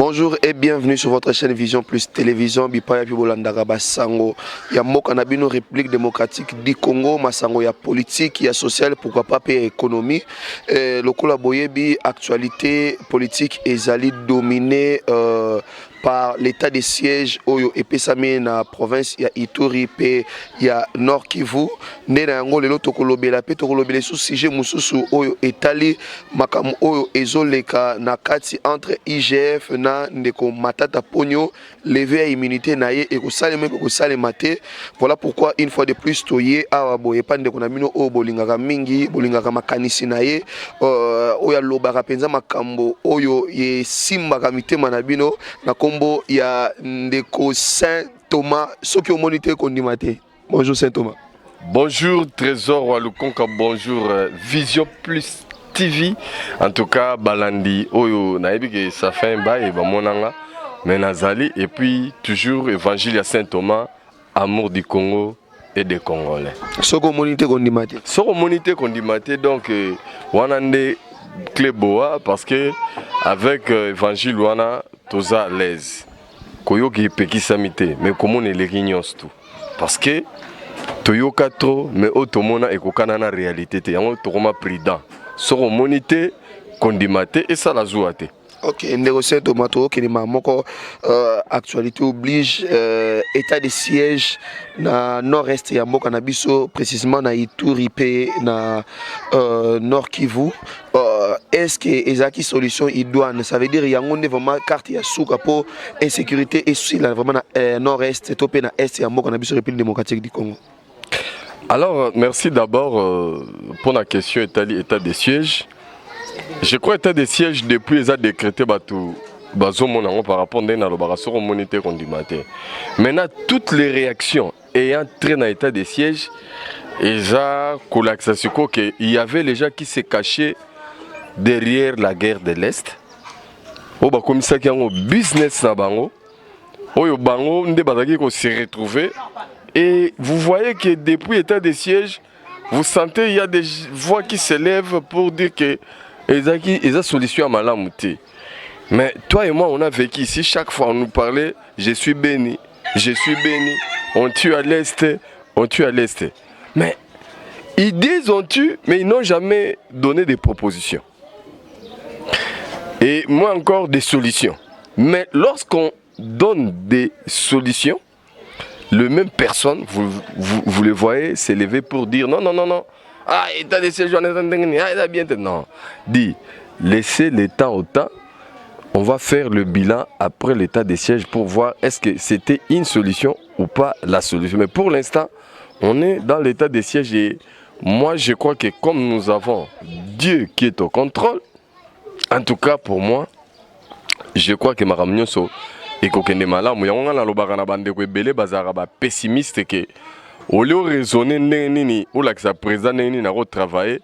Bonjour et bienvenue sur votre chaîne Vision Plus Télévision. Bipaya Pibolandara Basango. Il y a Mokanabino République démocratique du Congo, Masango, il y a politique, il y a social, pourquoi pas payer économie. Le Kolaboyebi, actualité politique et Zali dominé par l'état de siège Oyo et Pesame na province, il y a Ituri, il y a Nord Kivu. Nena yango lelo tokolobela pe tokolobela sous sujet mususu Oyo etali makam Oyo ezoleka na kati entre IGF na ndeko Matata Ponyo lever à immunité naie et ko salema ko salema te. Voilà pourquoi une fois de plus toye awa boye pande ko na mino o bolingaka mingi bolingaka makanisi naie oya lobaka penza makambo Oyo ye simba kamitema na bino na kombo ya ndeko Saint Thomas soki o monité kondimate. Bonjour Saint Thomas. Bonjour Trésor Walukonka, bonjour Vision Plus TV. En tout cas, Balandi, Oyo, naebi que ça fait un bail, Bamonanga, Menazali, et puis toujours Évangile à Saint Thomas, amour du Congo et des Congolais. Soko monité kondimate. Soko monité kondimate, donc, Wanande Kleboa, parce que avec Évangile Wana, Toza l'aise. Koyo qui peki samite, mais comment on est les réunions tout. Parce que Toyoka trop, mais automona et kokana na réalité te yango tokoma prudent soko monité kondimate et ça la zouate. Ok, négocier tomato qui ma moko actualité oblige état de siège na nord-est ya mboka na biso précisément na Ituri pe na Nord Kivu. Est-ce que ezaki solution idoine, ça veut dire yango ne vraiment carte ya souka pour insécurité et aussi là vraiment na nord-est topé na est ya mboka na biso République démocratique du Congo. Alors, merci d'abord pour la question état des sièges. Je crois état des sièges depuis les a décrété par rapport à la monité condimate. Maintenant, toutes les réactions ayant traîné dans l'état des sièges, il y avait les gens qui se cachaient derrière la guerre de l'Est. Comme ça, qui ont business na bango. Bango, se retrouver. Et vous voyez que depuis l'état des sièges, vous sentez qu'il y a des voix qui s'élèvent pour dire que ils ont solution à Malamouté. Mais toi et moi, on a vécu ici, chaque fois on nous parlait, je suis béni, on tue à l'Est, on tue à l'Est. Mais ils disent on tue, mais ils n'ont jamais donné des propositions. Et moi encore des solutions. Mais lorsqu'on donne des solutions, le même personne, vous le voyez s'élever pour dire non. Ah, état de siège, non. Dit, laissez l'état au temps. On va faire le bilan après l'état de siège pour voir est-ce que c'était une solution ou pas la solution. Mais pour l'instant, on est dans l'état de siège et moi je crois que comme nous avons Dieu qui est au contrôle, en tout cas pour moi, je crois que ma réunion et kokende malamu yango na lobaka na bande ko ebele bazara ba pessimiste que au lieu raisonner nini ou la que ça président nini na retravailler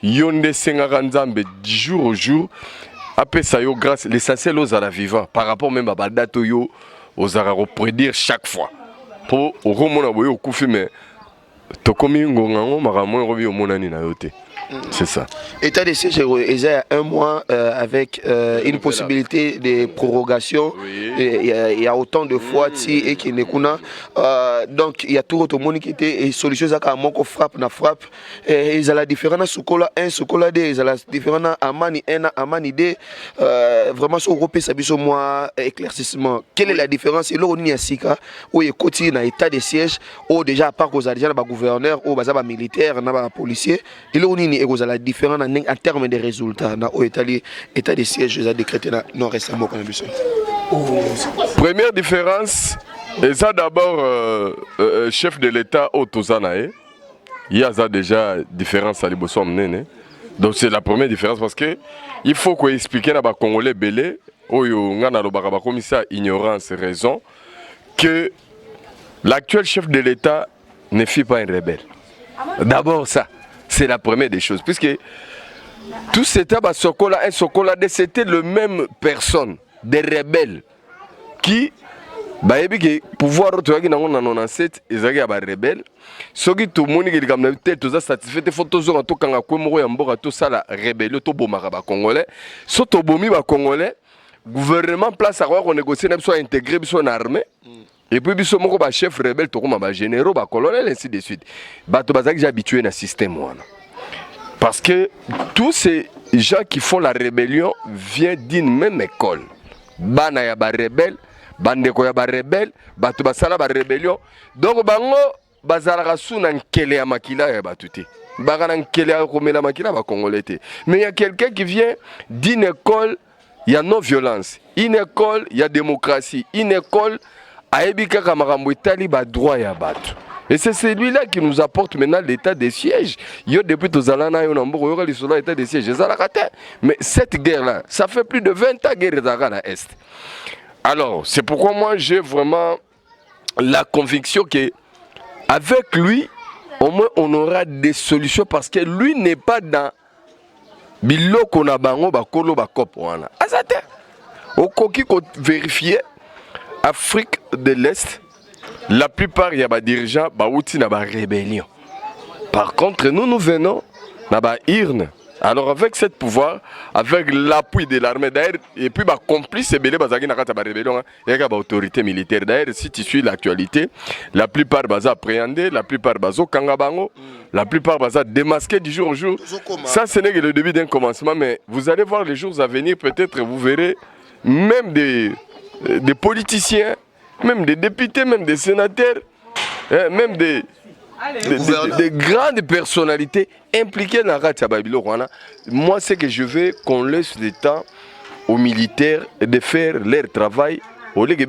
yonde sengaka nzambe du jour au jour après ça yo grâce l'essentiel aux ala vivant par rapport même à badate yo aux ara reproduire chaque fois pour au romona boyo kufi mais to komi ngongango makambo rebi au monani na yote. C'est ça. État de siège il y a un mois avec une possibilité de prorogation. Oui. Il y a autant de fois et qui ne kuna donc il y a tout le monde qui était et solution ça quand mon frappe na frappe et ils ont la différence sukola 1 sukola 2 ils ont la différence amani 1 amani 2 vraiment sur Europe ça biso moi éclaircissement quelle est la différence et là on y a sika où il continue na état de siège ou déjà à part que déjà na gouverneur ou ba militaire na ba policier et là on y a la différence en termes de résultats dans l'état de siège a décrété non récemment comme ça. Première différence, et ça d'abord chef de l'État au Tozanae, il y a déjà différence à l'Ibosso. Donc c'est la première différence parce que il faut qu'on explique à les Congolais belé, comme ça ignorance raison que l'actuel chef de l'État ne fut pas un rebelle. D'abord ça. C'est la première des choses. Puisque tout c'était un Sokola, c'était le même personne, des rebelles, qui, pouvoir retrouver dans 97, ils avaient des rebelles. Ceux qui tout le monde qui ont satisfait, il faut tous les gens qui ont été rébellion, tout bomara Congolais. Surtout bomi Congolais, gouvernement place à quoi qu'on négocie soit intégré soit armée. Et puis biso moko ba chef rebelle to comme ba généraux ba colonel ainsi de suite. Bato bazaki j'ai habitué na système wana. Parce que tous ces gens qui font la rébellion viennent d'une même école. Bana ya ba rebelle, bandeko ya ba rebelle, bato basala ba rébellion. Donc bango bazalaka suna nkele ya makila ya batuté. Bagana nkele ya komela makila ba congolais. Mais il y a quelqu'un qui vient d'une école, il y a non-violence. Une école, il y a démocratie. Une école, aebika kamarambo itali ba droit ya bato. Et c'est celui-là qui nous apporte maintenant l'état des sièges. Yo depuis tozalana yo nambo yo li solo état des sièges. Mais cette guerre-là, ça fait plus de 20 ans guerre à la Est. Alors, c'est pourquoi moi j'ai vraiment la conviction que avec lui, au moins on aura des solutions parce que lui n'est pas dans biloko na bango bakolo bakop wana. Azate. Okoki ko vérifier Afrique de l'Est, la plupart y a des dirigeants qui ont une rébellion. Par contre, nous venons dans Irne. Alors avec ce pouvoir, avec l'appui de l'armée d'ailleurs, et puis complice c'est belé bazaki na kata ba rébellion, il y a autorité militaire d'ailleurs. Si tu suis l'actualité, la plupart baza appréhendé, la plupart bazo kangabango, la plupart baza démasqué du jour au jour. Ça ce n'est que le début d'un commencement, mais vous allez voir les jours à venir, peut-être vous verrez même des politiciens, même des députés, même des sénateurs, même des grandes personnalités impliquées dans la Babylone. Moi, c'est que je veux qu'on laisse le temps aux militaires de faire leur travail. Je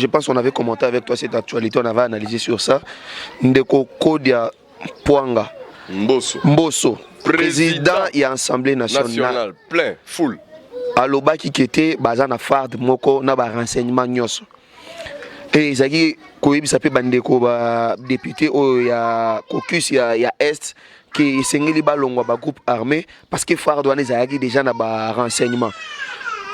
pense qu'on avait commenté avec toi cette actualité, on avait analysé sur ça. Ndeko Kodia Poanga Mbosso, président et Assemblée nationale. Plein, full. Alobaki qui était bazana fard moko na ba renseignement nyos. Et izaki koyebisa pe bandeko ba député o ya caucus ya est qui sengeli balongwa ba groupe armé parce que fard wana izaki déjà na ba renseignement.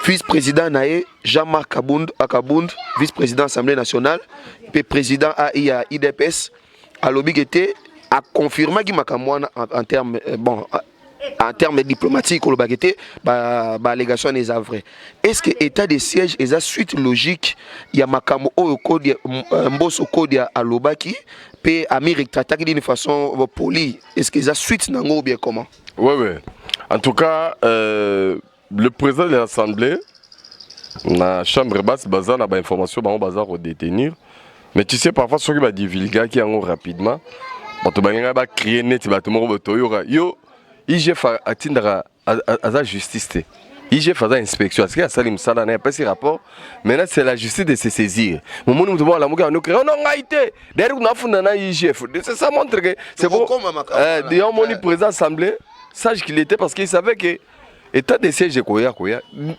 Vice-président nae Jean-Marc Akabound, vice-président Assemblée nationale, puis président AIA IDPS alobi qui était a confirmé qu'il m'a en termes en termes diplomatiques, la allégation des vrai. Est-ce que l'état de siège est la suite logique? Il y a Makamo au code Mbosso code à Lobaki, puis Amérique traite d'une façon polie. Est-ce que la suite n'a pas bien comment? Oui, oui. En tout cas, le président de l'Assemblée, la chambre basse, bazar n'a pas information, bazar au détenir. Mais tu sais, parfois, ceux qui va divulguer qui en rapidement, tu vas crier net, tu vas te mourir, yo. IGF atteindra à la justice. IGF a l'inspection. Est-ce qu'il y a Salim Salah n'a pas ce rapport? Maintenant, c'est la justice de se saisir. Mon monde nous demande la mouga, nous créons non, Haïti. Derrière, nous avons un IGF. Ça montre que c'est bon. D'ailleurs, mon président assemblée, sage qu'il était parce qu'il savait que l'état de siège de Koya,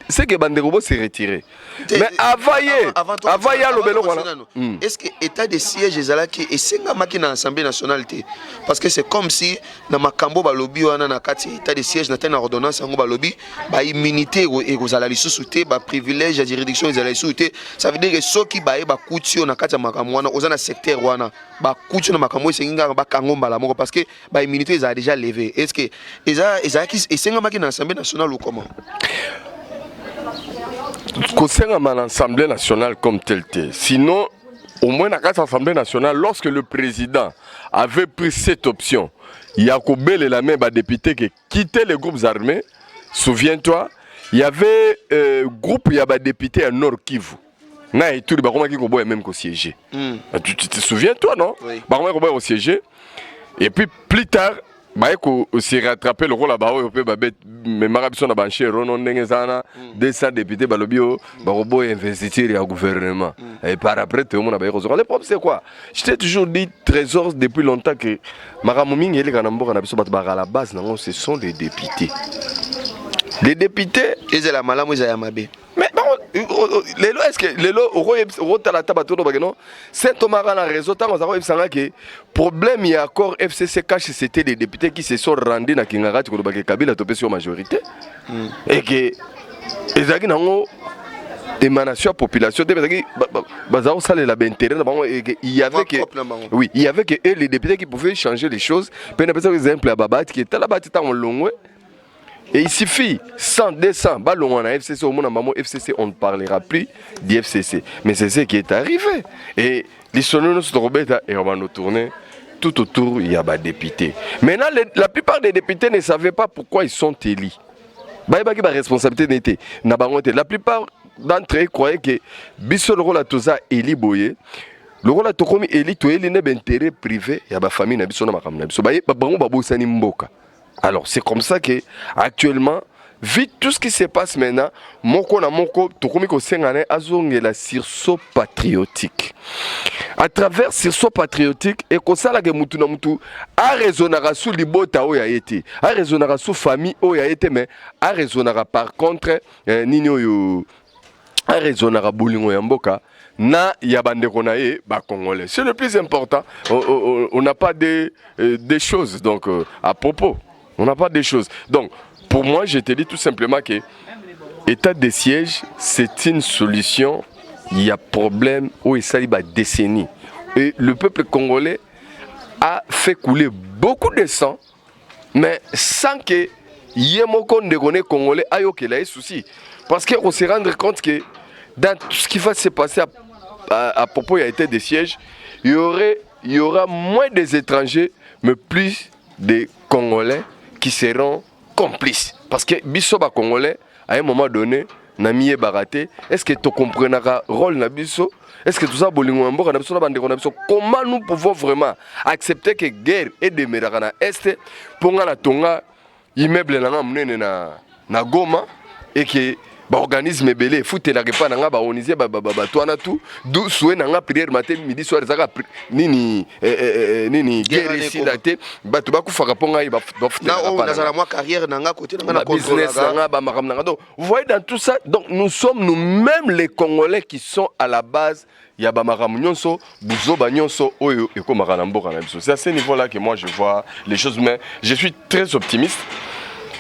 c'est que Banderobo s'est retiré. Mais avant le Belo, est-ce que l'état de siège est là qui est dans l'Assemblée nationale? Parce que c'est comme si dans Makambo Balobi ou dans l'état de siège, dans une ordonnance en Balobi, immunité et aux alalisus souté, privilège à juridiction ils allaient souté. Ça veut dire que ceux qui baillent bakouti on a quatre Makamwana, aux un secteur wana, bakouti na Makambo c'est une bakangomba la parce que immunité ils a déjà levé. Est-ce que c'est dans l'Assemblée nationale ou comment? Concernant l'Assemblée nationale comme telle. Sinon, au moins dans l'Assemblée nationale, lorsque le président avait pris cette option, Yakobel et la même député qui quittaient les groupes armés, souviens-toi, il y avait groupe, il y avait député à Nord Kivu. Na et tout, qui même qu'au siégé. Tu te souviens-toi, non? Oui. Au siégé. Et puis plus tard, il s'est rattrapé le rôle là-bas, mais Marabison a banché, Ronon Nengezana, 200 députés, Balobio, Barobo investiture au gouvernement. Et par après, tout le monde a besoin. Le problème, c'est quoi? Je t'ai toujours dit, trésor, depuis longtemps, que Maramoming et les Ganambo, à la base, ce sont des députés. Les députés. Ils ont la malam, ils ont la mais est-ce que les lots au tabato Saint-Thomas a raison tant que problème il y a encore FCC c'était des députés qui se sont rendus dans Kingarati pour Kabila topé sur majorité et que émanation de la population. Il y avait que, oui, il y avait que les députés qui pouvaient changer les choses. Par exemple, à Babat, qui était là-bas, en long. Et il suffit 100, 200, ballon en FCC, au moment FCC, on ne parlera plus d'FCC. Mais c'est ce qui est arrivé. Et les sonores se trouvent et on va nous tourner. Tout autour, il y a des députés. Maintenant, la plupart des députés ne savaient pas pourquoi ils sont élus. La plupart d'entre eux croyaient que le rôle de Toza Eli Boye, le rôle de Tokomi Eli, tu es l'intérêt privé, il y a des familles qui sont alors, c'est comme ça que actuellement, vite tout ce qui se passe maintenant, moko na moko, Tokomi ko sengane azongela sursaut patriotique. À travers sursaut patriotique, et comme ça, la mutu na mutu, a raisonnera sous libota o ya été, a raisonnera sous famille o ya été, mais a raisonnera par contre, nino yo, a raisonnera boulingo ya mboka, na yabande konaye ba congolais. C'est le plus important. On n'a pas des choses donc à propos. On n'a pas des choses. Donc, pour moi, je te dis tout simplement que l'état de siège, c'est une solution. Il y a problème où il s'agit de décennies. Et le peuple congolais a fait couler beaucoup de sang, mais sans que Yemoko Ndegone Congolais aille au souci. Parce qu'on se rend compte que dans tout ce qui va se passer à propos de l'état de siège, il y aura moins des étrangers, mais plus des Congolais qui seront complices. Parce que Bissoba Congolais, à un moment donné, n'a mis baraté. Est-ce que tu comprends le rôle de Bisso? Est-ce que tout ça, comment nous pouvons vraiment accepter que guerre et de Meragana Est pour la tonga immeuble na Goma et que organisme belé foute la repas nanga ba oniser ba toana tout dou soué nanga prière matin midi soir zaka nini guerre ici daté ba to ba ku faka ponga ba na o nazala moi carrière nanga côté nanga na business nanga ba makam nanga. Donc vous voyez dans tout ça, donc nous sommes nous-mêmes les Congolais qui sont à la base. Il y a Bamaram Nyonso, Bouzo Banyonso, Oyo et Komaranambo. C'est à ce niveau-là que moi je vois les choses, mais je suis très optimiste.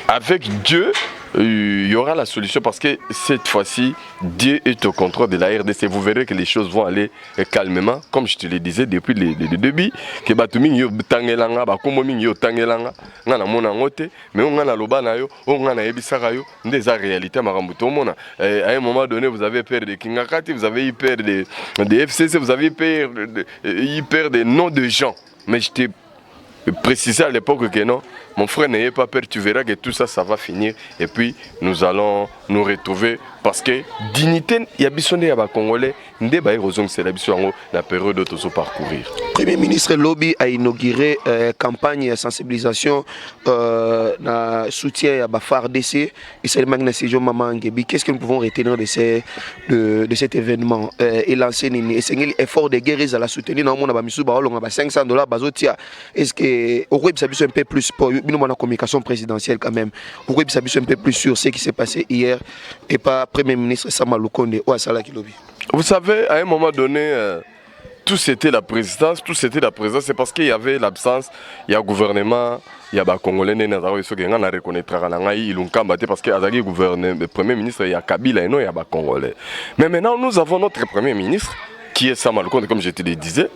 Avec Dieu, il y aura la solution parce que cette fois-ci, Dieu est au contrôle de la RDC. Vous verrez que les choses vont aller calmement, comme je te le disais depuis le début. Que Batumi yo tangelanga, Bakomomi yo tangelanga, ngana mona ngote, mais on ngana loba na yo, on ngana ebisaka yo, des réalités marambuto mona. À un moment donné, vous avez peur de Kingakati, vous avez eu peur de FCC, vous avez eu peur des noms de gens. Mais je t'ai précisé à l'époque que non. Mon frère, n'ayez pas peur, tu verras que tout ça, ça va finir. Et puis, nous allons nous retrouver. Parce que dignité, il y a besoin de Congolais. C'est la période de parcourir. Premier ministre Lobby a inauguré campagne de sensibilisation na soutien à FARDC et c'est le magnétisme Maman Ngebi. Qu'est-ce que nous pouvons retenir de cet événement et lancer un effort de guérison à la soutenir dans le monde à $500 est-ce que au web ça un peu plus pour une communication présidentielle quand même au web ça un peu plus sur ce qui s'est passé hier et pas Premier ministre Sama Lukonde ou Asala Kilobi. Vous savez, à un moment donné, tout c'était la présidence, c'est parce qu'il y avait l'absence, il y a le gouvernement, il y a les Congolais, il y a parce que le Premier ministre, il y a Kabila et non, il y a les Congolais. Mais maintenant, nous avons notre Premier ministre, qui est Sama Lukonde, comme je te le disais,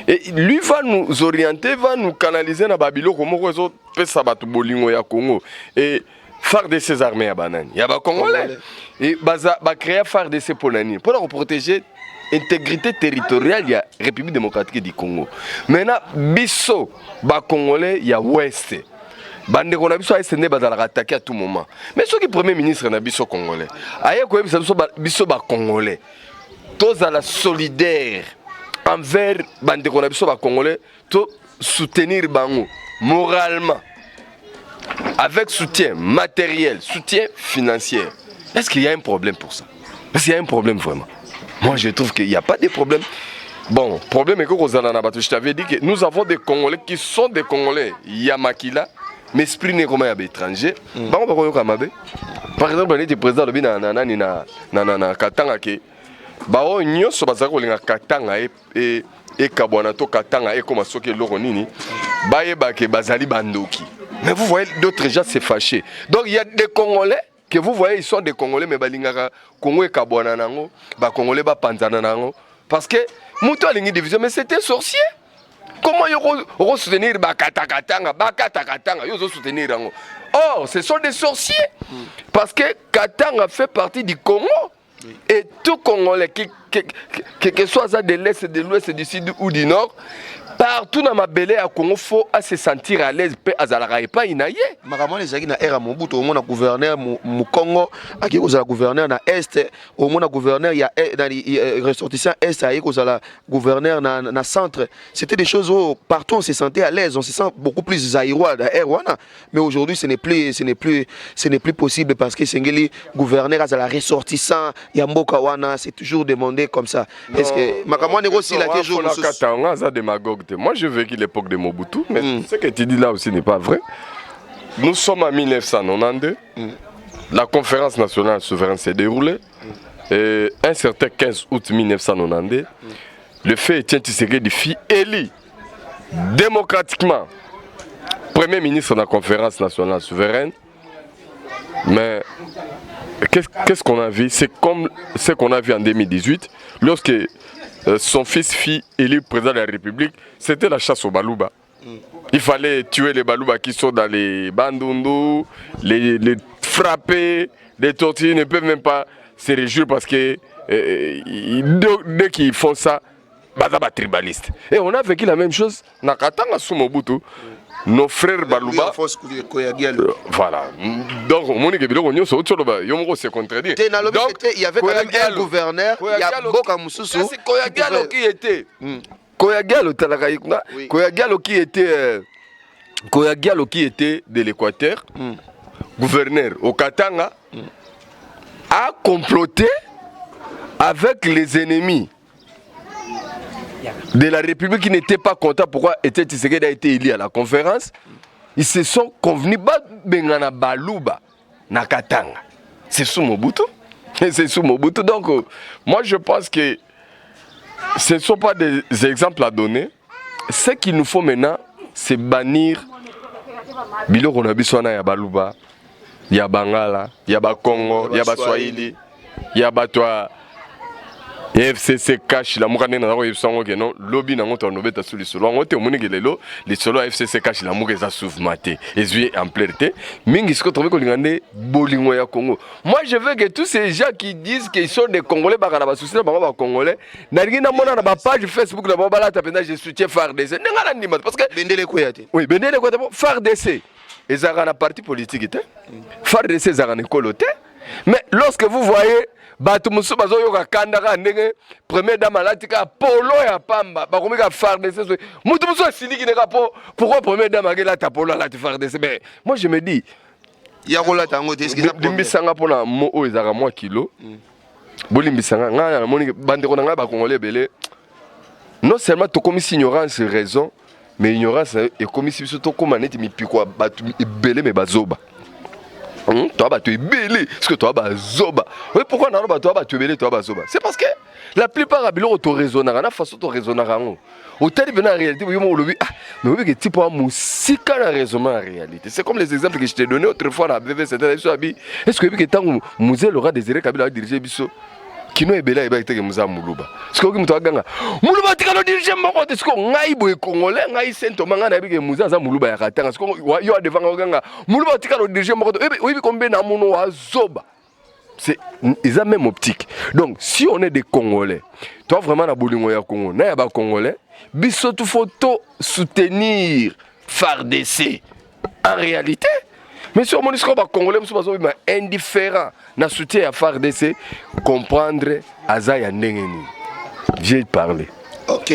et lui va nous orienter, va nous canaliser dans Babylone, comme on peut sabattre Bolingo et Congo. Et FARDC ces armées à banane. Il y a des Congolais. Et bah créer FARDC pour l'année. Pour protéger l'intégrité territoriale, il y a République démocratique du Congo. Maintenant, Bisso, bah Congolais, il y a Ouest. Bande qu'on a Bisso Est n'est pas attaquer à tout moment. Mais ce qui est Premier ministre na Bisso Congolais. Ailleurs quoi Bisso bah Congolais. Tous à la solidaire envers bande qu'on a Bisso bah Congolais, tout soutenir Bango moralement. Avec soutien matériel, soutien financier. Est-ce qu'il y a un problème pour ça? Est-ce qu'il y a un problème vraiment? Moi je trouve qu'il n'y a pas de problème. Bon, problème est que je t'avais dit que nous avons des Congolais qui sont des Congolais. Il y a Makila, mais esprit n'est comme un étranger. Par exemple, on est président de Katanga qui bao nyonso bazako linga Katanga et Kabwana to Katanga et comme soki loko nini baye bake bazali bandoki. Mais vous voyez, d'autres gens s'est fâché. Donc il y a des Congolais que vous voyez, ils sont des Congolais, mais balingaka Congo et Kabouana nango, ba Congolais ba panzana nango, parce que Mouto a une division, mais c'était sorcier. Comment ils soutenir Bakatakatanga, ils vont soutenir nango. Or, ce sont des sorciers, parce que Katanga fait partie du Congo. Et tout Congolais, que soit ça de l'Est, de l'Ouest, du Sud ou du Nord, partout dans ma belle à Congo, il faut se sentir à l'aise, à Zalara et pas inaye. Maman les amis na era Mobutu au moins gouverneur mu Congo, à qui vous gouverneur na Est, au moins gouverneur il y a ressortissant Est, à qui vous gouverneur na centre. C'était des choses où partout on se sentait à l'aise, on se sent beaucoup plus zaïrois d'Airwana. Mais aujourd'hui ce n'est plus possible parce que Sengeli gouverneur à la ressortissant, Yamboka wana, c'est toujours demandé comme ça. Est-ce que Makamwa négocie la toujours moi, j'ai vécu l'époque de Mobutu, mais ce que tu dis là aussi n'est pas vrai. Nous sommes en 1992. La conférence nationale souveraine s'est déroulée. Et un certain 15 août 1992, le fait Étienne Tshisekedi fit élu démocratiquement Premier ministre de la conférence nationale souveraine. Mais qu'est-ce qu'on a vu? C'est comme ce qu'on a vu en 2018, lorsque son fils fit élu président de la République, c'était la chasse aux Balouba. Il fallait tuer les Balouba qui sont dans les Bandundu, les frapper, les torturer, ils ne peuvent même pas se réjouir parce que dès qu'ils font ça, bazaba tribaliste. Et on a vécu la même chose dans Katanga sous Mobutu. Nos frères Balouba. Voilà. Donc, on se contredit. Donc, il y avait quand même un gouverneur, il y a Boka Moussoussou. C'est Koyagalo qui était. Koyagalo qui était de l'Équateur, gouverneur au Katanga, a comploté avec les ennemis de la République qui n'étaient pas contents pourquoi Étienne Tshisekedi a été élu à la conférence. Ils se sont convenus Bengana Balouba na Katanga. C'est sous Mobutu. C'est sous Mobutu. Donc, moi je pense que ce ne sont pas des exemples à donner. Ce qu'il nous faut maintenant, c'est bannir Bilo Ronabiswana ya Balouba, ya Bangala, ya Congo, ya Swahili, ya Batwa. FCC cash la mukane na ko yebsango ke non lobby na ngoto no beta sous solo ngote omonike lelo les solo FCC cash la muke za souvematé ezui en pleurté mingi siko trouver ko lingane bolingo ya Congo. Moi je veux que tous ces gens qui disent qu'ils sont des Congolais bakana ba souci na ba Congolais na ringi na mona na ba page Facebook na ba bala tapenda je soutiens FARDC ngala ndima parce que Bendele Koyate. Oui, Bendele Koyate FARDC ezaka na parti politique té FARDC ezaka na koloté. Mais lorsque vous voyez Batumusu bazoyoka kandaka ndenge première dame alatika polo ya pamba bakomika FARDC Mutumusu asiliki neka po pourquoi première dame akela ta polo la FARDC. Mais moi je me dis ya kola tango te eske limbisanga pona mo o ezaka moi kilo bolimbisanga nga na moni bandeko na nga ba congolais belé non seulement to comme ignorance raison mais ignorance et comme si to comme neti mipiko batu belé mais bazoba. Toi tu es belé parce que toi zoba. Oui, pourquoi non toi tu es belé toi zoba? C'est parce que la plupart à bilo auto raisonnera na façon to raisonnera ngo. Au tel bien en réalité oui mon lobby mais oui que type à musika na raisonnement en réalité. C'est comme les exemples que je t'ai donné autrefois la BV c'était sur abi. Est-ce que que tant musée Laurent Désiré Kabila diriger biso kino ebela eba teke muza muluba. Est-ce que muto aganga muluba tikalo diriger moko est-ce que ngai boy congolais ngai sento manga na bike muza za muluba ya katanga. Est-ce que yo devant aganga muluba tikalo diriger moko oui combien na muno wa zoba. C'est ils ont même optique. Donc si on est des Congolais, toi vraiment na bolingo ya Congo, na ya ba Congolais, biso tu photo soutenir FARDC. En réalité, mais si on dit que les Congolais sont indifférents na soutien à FARDC, comprendre Azaya Nengeni. J'ai parlé. Ok.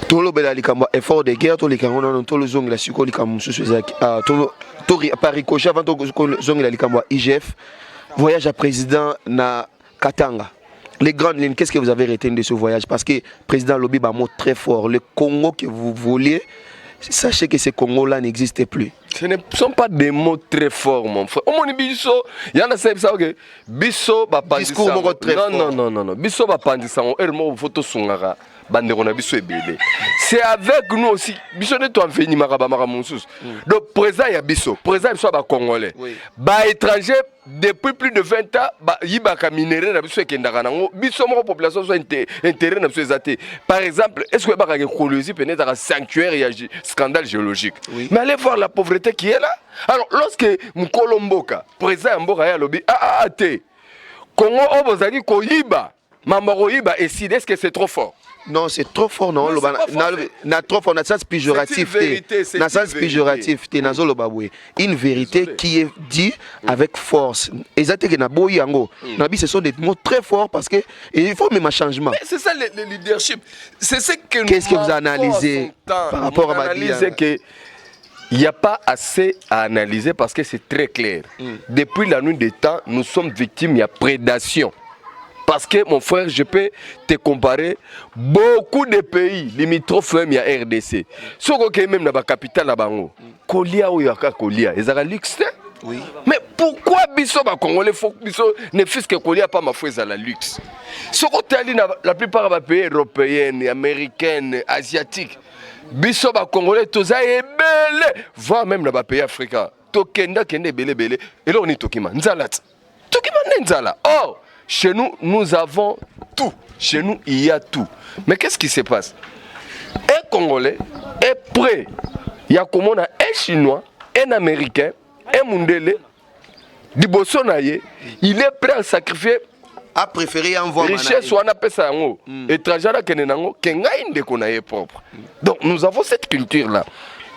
Tout le monde effort de guerre, tout le monde tout le zone la suko likam tout par ricochet avant tout zone la likam IGF. Voyage à président na Katanga. Les grandes lignes, qu'est-ce que vous avez retenu de ce voyage? Parce que président Lobi mot très fort. Le Congo que vous vouliez, sachez que ce Congo-là n'existe plus. Ce ne sont pas des mots très forts, mon frère. Au moins, biso, il y en a ça, ok. Biso, discours très fort. Non. Biso, photo sungara. C'est avec nous aussi. Biso ne toi fini maraba maramonsus. Donc présent il y a biso. Présent il soit ba congolais. Ba étranger depuis plus de 20 ans yibaka minéraux na biso ekendaka nango biso moko population so intérêt na biso ezate. Par exemple, est-ce que baka Colosie peut-être un sanctuaire et un scandale géologique? Oui. Mais allez voir la pauvreté qui est là. Alors lorsque Mkolomboka président Mboka ya lobi te Congo obozaki koyiba mamba koyiba et si est-ce que c'est trop fort? Non, c'est trop fort, non. Na trop fort, na sens péjoratif. Na sens péjoratif, une vérité qui est dit avec force. Exactement, na boyi yango. Nabi, ce sont des mots très forts parce que il faut même un changement. C'est ça le leadership. C'est ce que qu'est-ce que vous analysez par rapport à analyser que il n'y a pas assez à analyser parce que c'est très clair. Depuis la nuit des temps, nous sommes victimes, il y a prédation. Parce que mon frère, je peux te comparer beaucoup de pays limitrophes même il y a RDC. Ce qui est même dans la capitale là bango. Kolia ou yaka Kolia, ils ont un luxe. Oui. Mais pourquoi biso ba Congolais faut biso ne fils que Kolia pas ma foi à la luxe. Ce côté la plupart des pays européens, américains, asiatiques, biso ba Congolais tous ay belé, voire même dans les pays africains. Tokenda kende belé et là on est Tokima, nzalat. Tokima nzala. Oh, chez nous, nous avons tout. Chez nous, il y a tout. Mais qu'est-ce qui se passe? Un Congolais est prêt. Il y a comme on a un Chinois, un Américain, un Mundele, du Bossonaye. Il est prêt à sacrifier. A préféré envoyer richesse ou on appelle ça en haut. Étranger à Kenenango, Kengaïn de Konaye propre. Donc nous avons cette culture-là.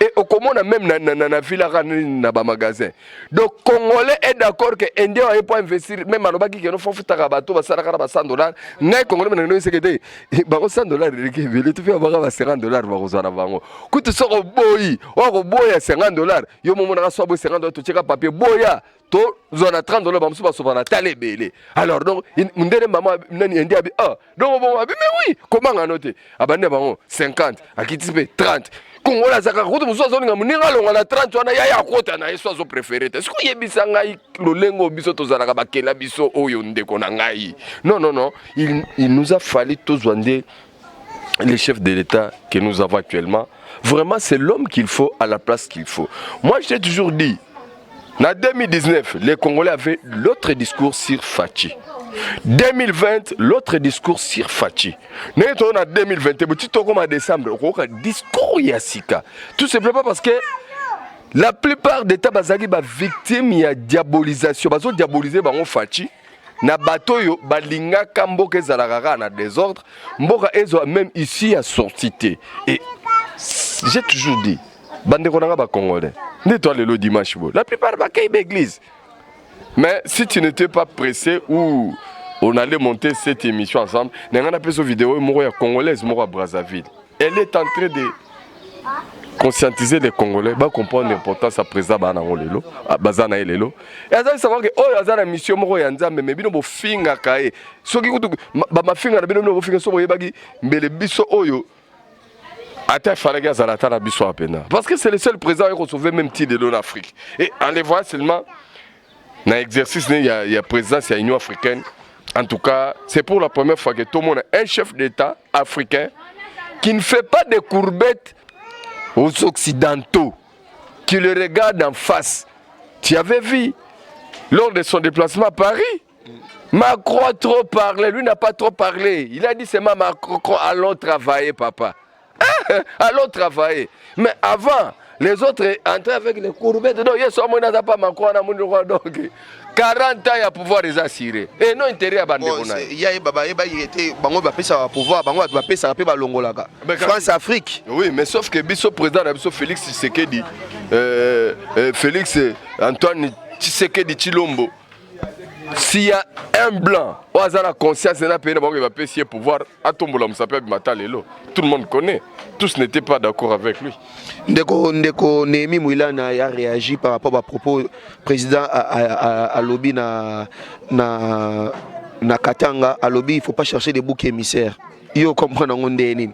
Et au commun, même dans la ville, dans le magasin. Donc, Congolais est d'accord que Indien va investir, même à l'obaki qui faut faire un bateau, $100. Les Congolais, ils ont $100, ils ont $50. Quand tu sors au boy, à $50, il y a un moment où $50, tu checkes papier, boya. Zona $30 bamsu basobana tale belé. Alors donc ndene maman nani indi abi donc bon abi mais oui comment nganote abande bango 50 akitipe 30 Kongola zaka kutu musozo nga muninga longa na 30 wana ya kota na yeso zo préféré est-ce que yebisa ngai lolengo biso tozalaka bakela biso oyo ndeko na ngai non il nous a fallu tozwande les chefs de l'État que nous avons actuellement. Vraiment c'est l'homme qu'il faut à la place qu'il faut. Moi j'ai toujours dit en 2019, les Congolais avaient l'autre discours sur Fachi. 2020, l'autre discours sur Fachi. Nous sommes en 2020, en décembre, discours Yassika. Tout simplement parce que la plupart des Tabazaki sont victimes de diabolisation. Ils ont diabolisé Fachi. Na bato yo balinga kamboke zalagara na désordre. Mboka ezo même ici à sortité. Et j'ai toujours dit. Bande konanga Congolais. Nettoie le dimanche. La plupart va à l'église. Mais si tu n'étais pas pressé ou on allait monter cette émission ensemble, on a appelé cette vidéo congolaise à Brazzaville. Elle est en train de conscientiser les Congolais, va comprendre l'importance à présent Banangolelo, à Bazana Elelo. Et à savoir que oh yazana mission moko ya nzambe mais bino bo finga kae. Soki kutu ba finga na bino bo finga so boyebaki mbele biso oyo. Parce que c'est le seul président qui a sauvé même titre de l'Afrique. Et en les voyant seulement, dans l'exercice, il y a présidence, il y a l'Union africaine. En tout cas, c'est pour la première fois que tout le monde a un chef d'État africain qui ne fait pas de courbettes aux Occidentaux, qui le regarde en face. Tu avais vu, lors de son déplacement à Paris, Macron a trop parlé, lui n'a pas trop parlé. Il a dit seulement Macron, allons travailler, papa. Allons travailler. Mais avant, les autres entraient avec les courbettes. Donc, il y a pas Macron, donc 40 ans à pouvoir les assurer. Et non intérêt à Bandé. Il y a pouvoir, France-Afrique. Oui, mais sauf que Bisso président, Félix Tshisekedi, Félix Antoine Tshisekedi Chilombo. S'il y a un blanc, on a la conscience de la paix, il va payer pouvoir à Tombola Moussapé Matalelo. Tout le monde connaît. Tous n'étaient pas d'accord avec lui. Ndeko Némi Mouilana a réagi par rapport à propos président à lobby na Katanga. À lobby, il ne faut pas chercher des boucs émissaires. Yo comprendre ngondeni.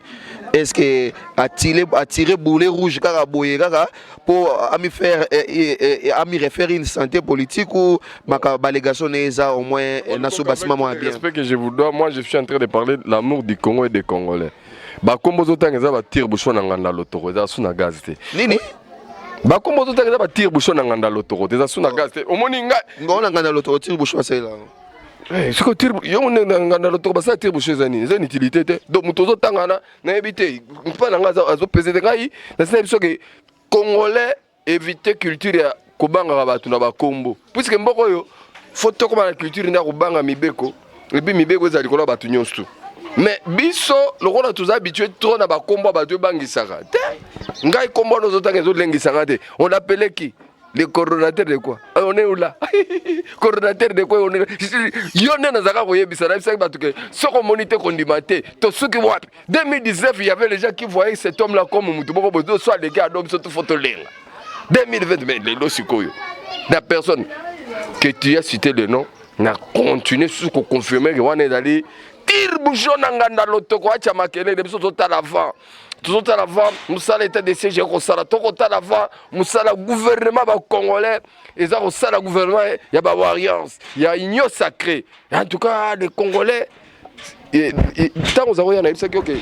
Est-ce que attirer boulet rouge car pour faire référer une santé politique ou ma balégation au moins na soubassement moins bien. Respect que je vous dois, moi je suis en train de parler de l'amour du Congo et des Congolais. Ba kombo zotanga za ba tire bouchon na nganda lotoro za suna gazete. Nini? Ba kombo to takeza ba tire bouchon na nganda lotoro. Teza suna gas te. Omoni nga. Ngona nganda lotoro tire bouchon ça là. Ce que tire yo on nganda lotoro ba ça tire bouchon zani. C'est une utilité te. Donc mutozo tangana na ebité. Mpa na ngaza azo peser de kai. Na sina biso ke Congolais éviter culture ya kobanga batu na ba kombo. Puisque mboko yo faut to comme la culture na kobanga mibeko. Et puis mibeko ezali kola batu nyonso. Mais biso lokola tous habitués trop na ba kombo batu bangisaka. Ngai kombo no zotanga zo lengisaka te. On l'appelait qui? Le coordonnateur de quoi? On est où là? Coordonnateur de quoi? On est Yone Nazaka Royebisa, ce monité condimate, tout ce qui voit. 2019, il y avait les gens qui voyaient cet homme-là comme Moutoubo, soit les gars d'hommes, surtout photo. 2020, les Losikoyo. La personne que tu as cité le nom, n'a continué sur confirmer que on est allé. Tire bouchon n'anganda l'otoko, achamakele, les personnes sont à l'avant. Tout à l'avant, Moussala était de siège au Sala, tout à l'avant, Moussala gouvernement congolais, et ça au Sala gouvernement, il y a Bawariance, il y a union sacrée. En tout cas, les Congolais, tant aux Aroyans, on a dit que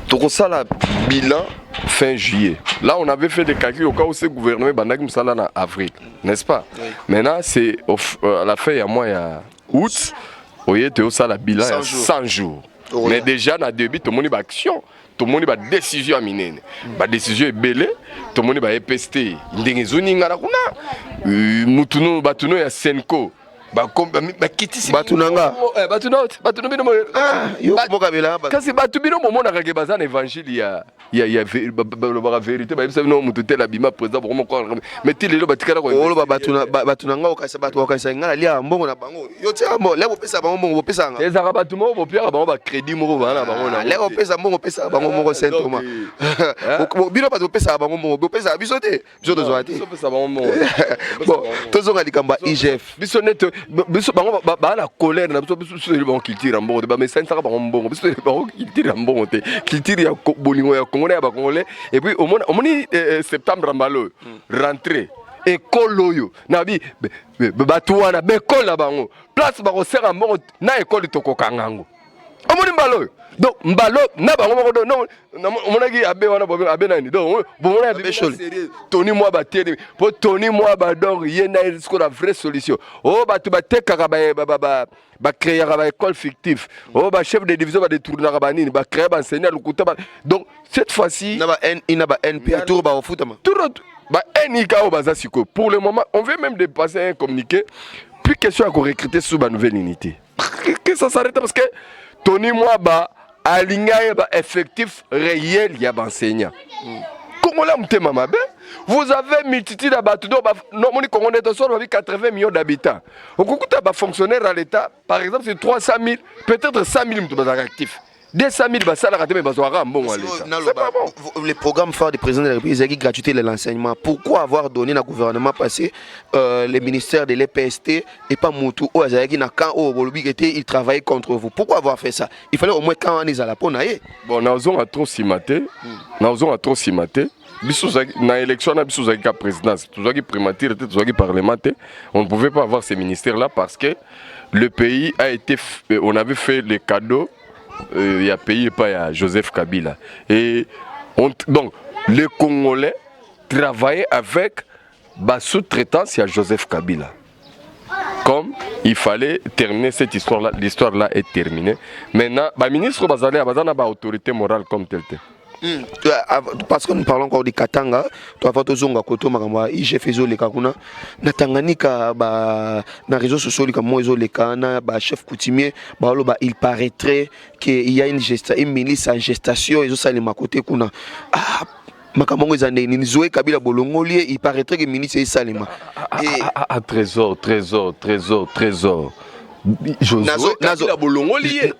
tout ça la bilan fin juillet. Là, on avait fait des calculs au cas où ce gouvernement Bandak Moussala en avril, n'est-ce pas? Oui. Maintenant, c'est à la fin, il y a mois, il y a août, vous voyez, tout ça la bilan 100 jours. Oh, mais déjà, dans le début, tout le monde a action. Tout le monde a décision à miner. La décision est belle. Tout le monde a EPST. Il y a des gens qui ont des Senko. Batunanga. Kasi batubino momona kage bazana évangile ya vérité ba bisabino mututé la bima président vraiment quoi mais ti lelo batikala ko olo batunanga okasa batu okasa ngala lia mbongo na bango yo tia mo lebo pesa bango mbongo pesa nga ezaka batu mo bo pierre bango ba crédit mo bana bango na lebo pesa mbongo pesa bango mo sentoma bino batu pesa bango mbongo bo pesa biso te biso to zoati biso pesa bango mbongo bon tozonga likamba IGF biso net biso bango ba la colère na biso le bon culture mbongo ba mais ça saka bango mbongo biso le bon culture mbongo te culture ya bolingo ya congolais ba congolais et puis au moni septembre mbalo rentrée école oyo na bi batu wana be école na bango place ba ko sera mbongo na école tokoka ngango omoni mbalo donc mbalo na bango moko non omonaki abe wana bobe abe nani donc bomona abe sérieux Tony moi ba télé pour Tony moi ba donc yena ce qu'on a vraie solution oh batu ba tekaka ba créer ba école fictive oh ba chef de division ba détourner ba nini ba créer ba enseigner lukuta donc cette fois-ci na ba NPA tour ba ofutama tout ba NIKA baza siko pour le moment on veut même dépasser un communiqué plus question à recruter sous ba nouvelle unité que ça s'arrête parce que Tony moi ba aligné ba effectif réel ya ba enseignant Congolais mtema mabe vous avez multitude d'abattus non moni Congolais de sol 80 millions d'habitants okukuta ba fonctionnaire à l'état par exemple c'est 300 000 peut-être 100 000 mtu bazaka actif 200 000 basala kateme bazwara mbongo à l'état c'est pas bon. Les programmes phares du président de la République c'est gratuité de l'enseignement. Pourquoi avoir donné au gouvernement passé les ministères de l'EPST et pas Moutou ou Azayaki na quand au Bolobi était il travaillait contre vous? Pourquoi avoir fait ça? Il fallait au moins quand on est à la ponaye. Bon, nous avons trop cimaté. Na élection na biso zaki présidence, tout zaki primature, tout zaki parlementaire, on ne pouvait pas avoir ces ministères là parce que le pays a été on avait fait les cadeaux il y a payé pas à Joseph Kabila et donc les Congolais travaillaient avec la sous-traitance à Joseph Kabila. Comme il fallait terminer cette histoire-là, l'histoire là est terminée. Maintenant, le ministre Bazalé a une autorité morale comme telle. Parce que nous parlons encore de Katanga, tu as fait tout zonga koto makamba IGF ezoleka kuna na Tanganyika na réseaux sociaux comme moi ezoleka na ba chef coutumier il paraîtrait qu'il y a une milice en gestation ezosalema côté kuna makambo ezande ni Zoé Kabila bolongoli il paraîtrait que milice esalema trésor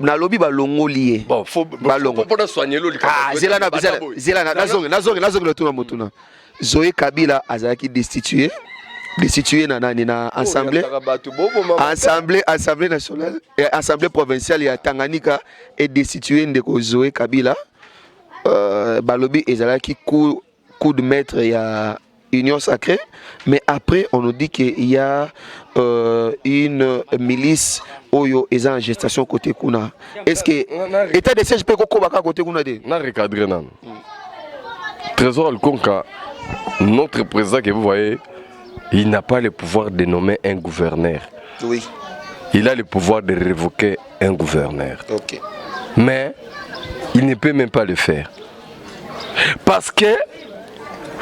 nalobi balongoli bon faut soigner l'eau motuna Zoé Kabila azaki destitué na assemblée nationale et assemblée provinciale ya Tanganyika est destitué ndeko Zoé Kabila balobi ezalaki coup de maître ya Union sacrée, mais après on nous dit qu'il y a une milice Oyo est en gestation côté Kuna. Est-ce que état de siège peut qu'on côté Kuna de? Na recadrer nan. Trésor le conca notre président que vous voyez, il n'a pas le pouvoir de nommer un gouverneur. Oui. Il a le pouvoir de révoquer un gouverneur. Ok. Mais il ne peut même pas le faire. Parce que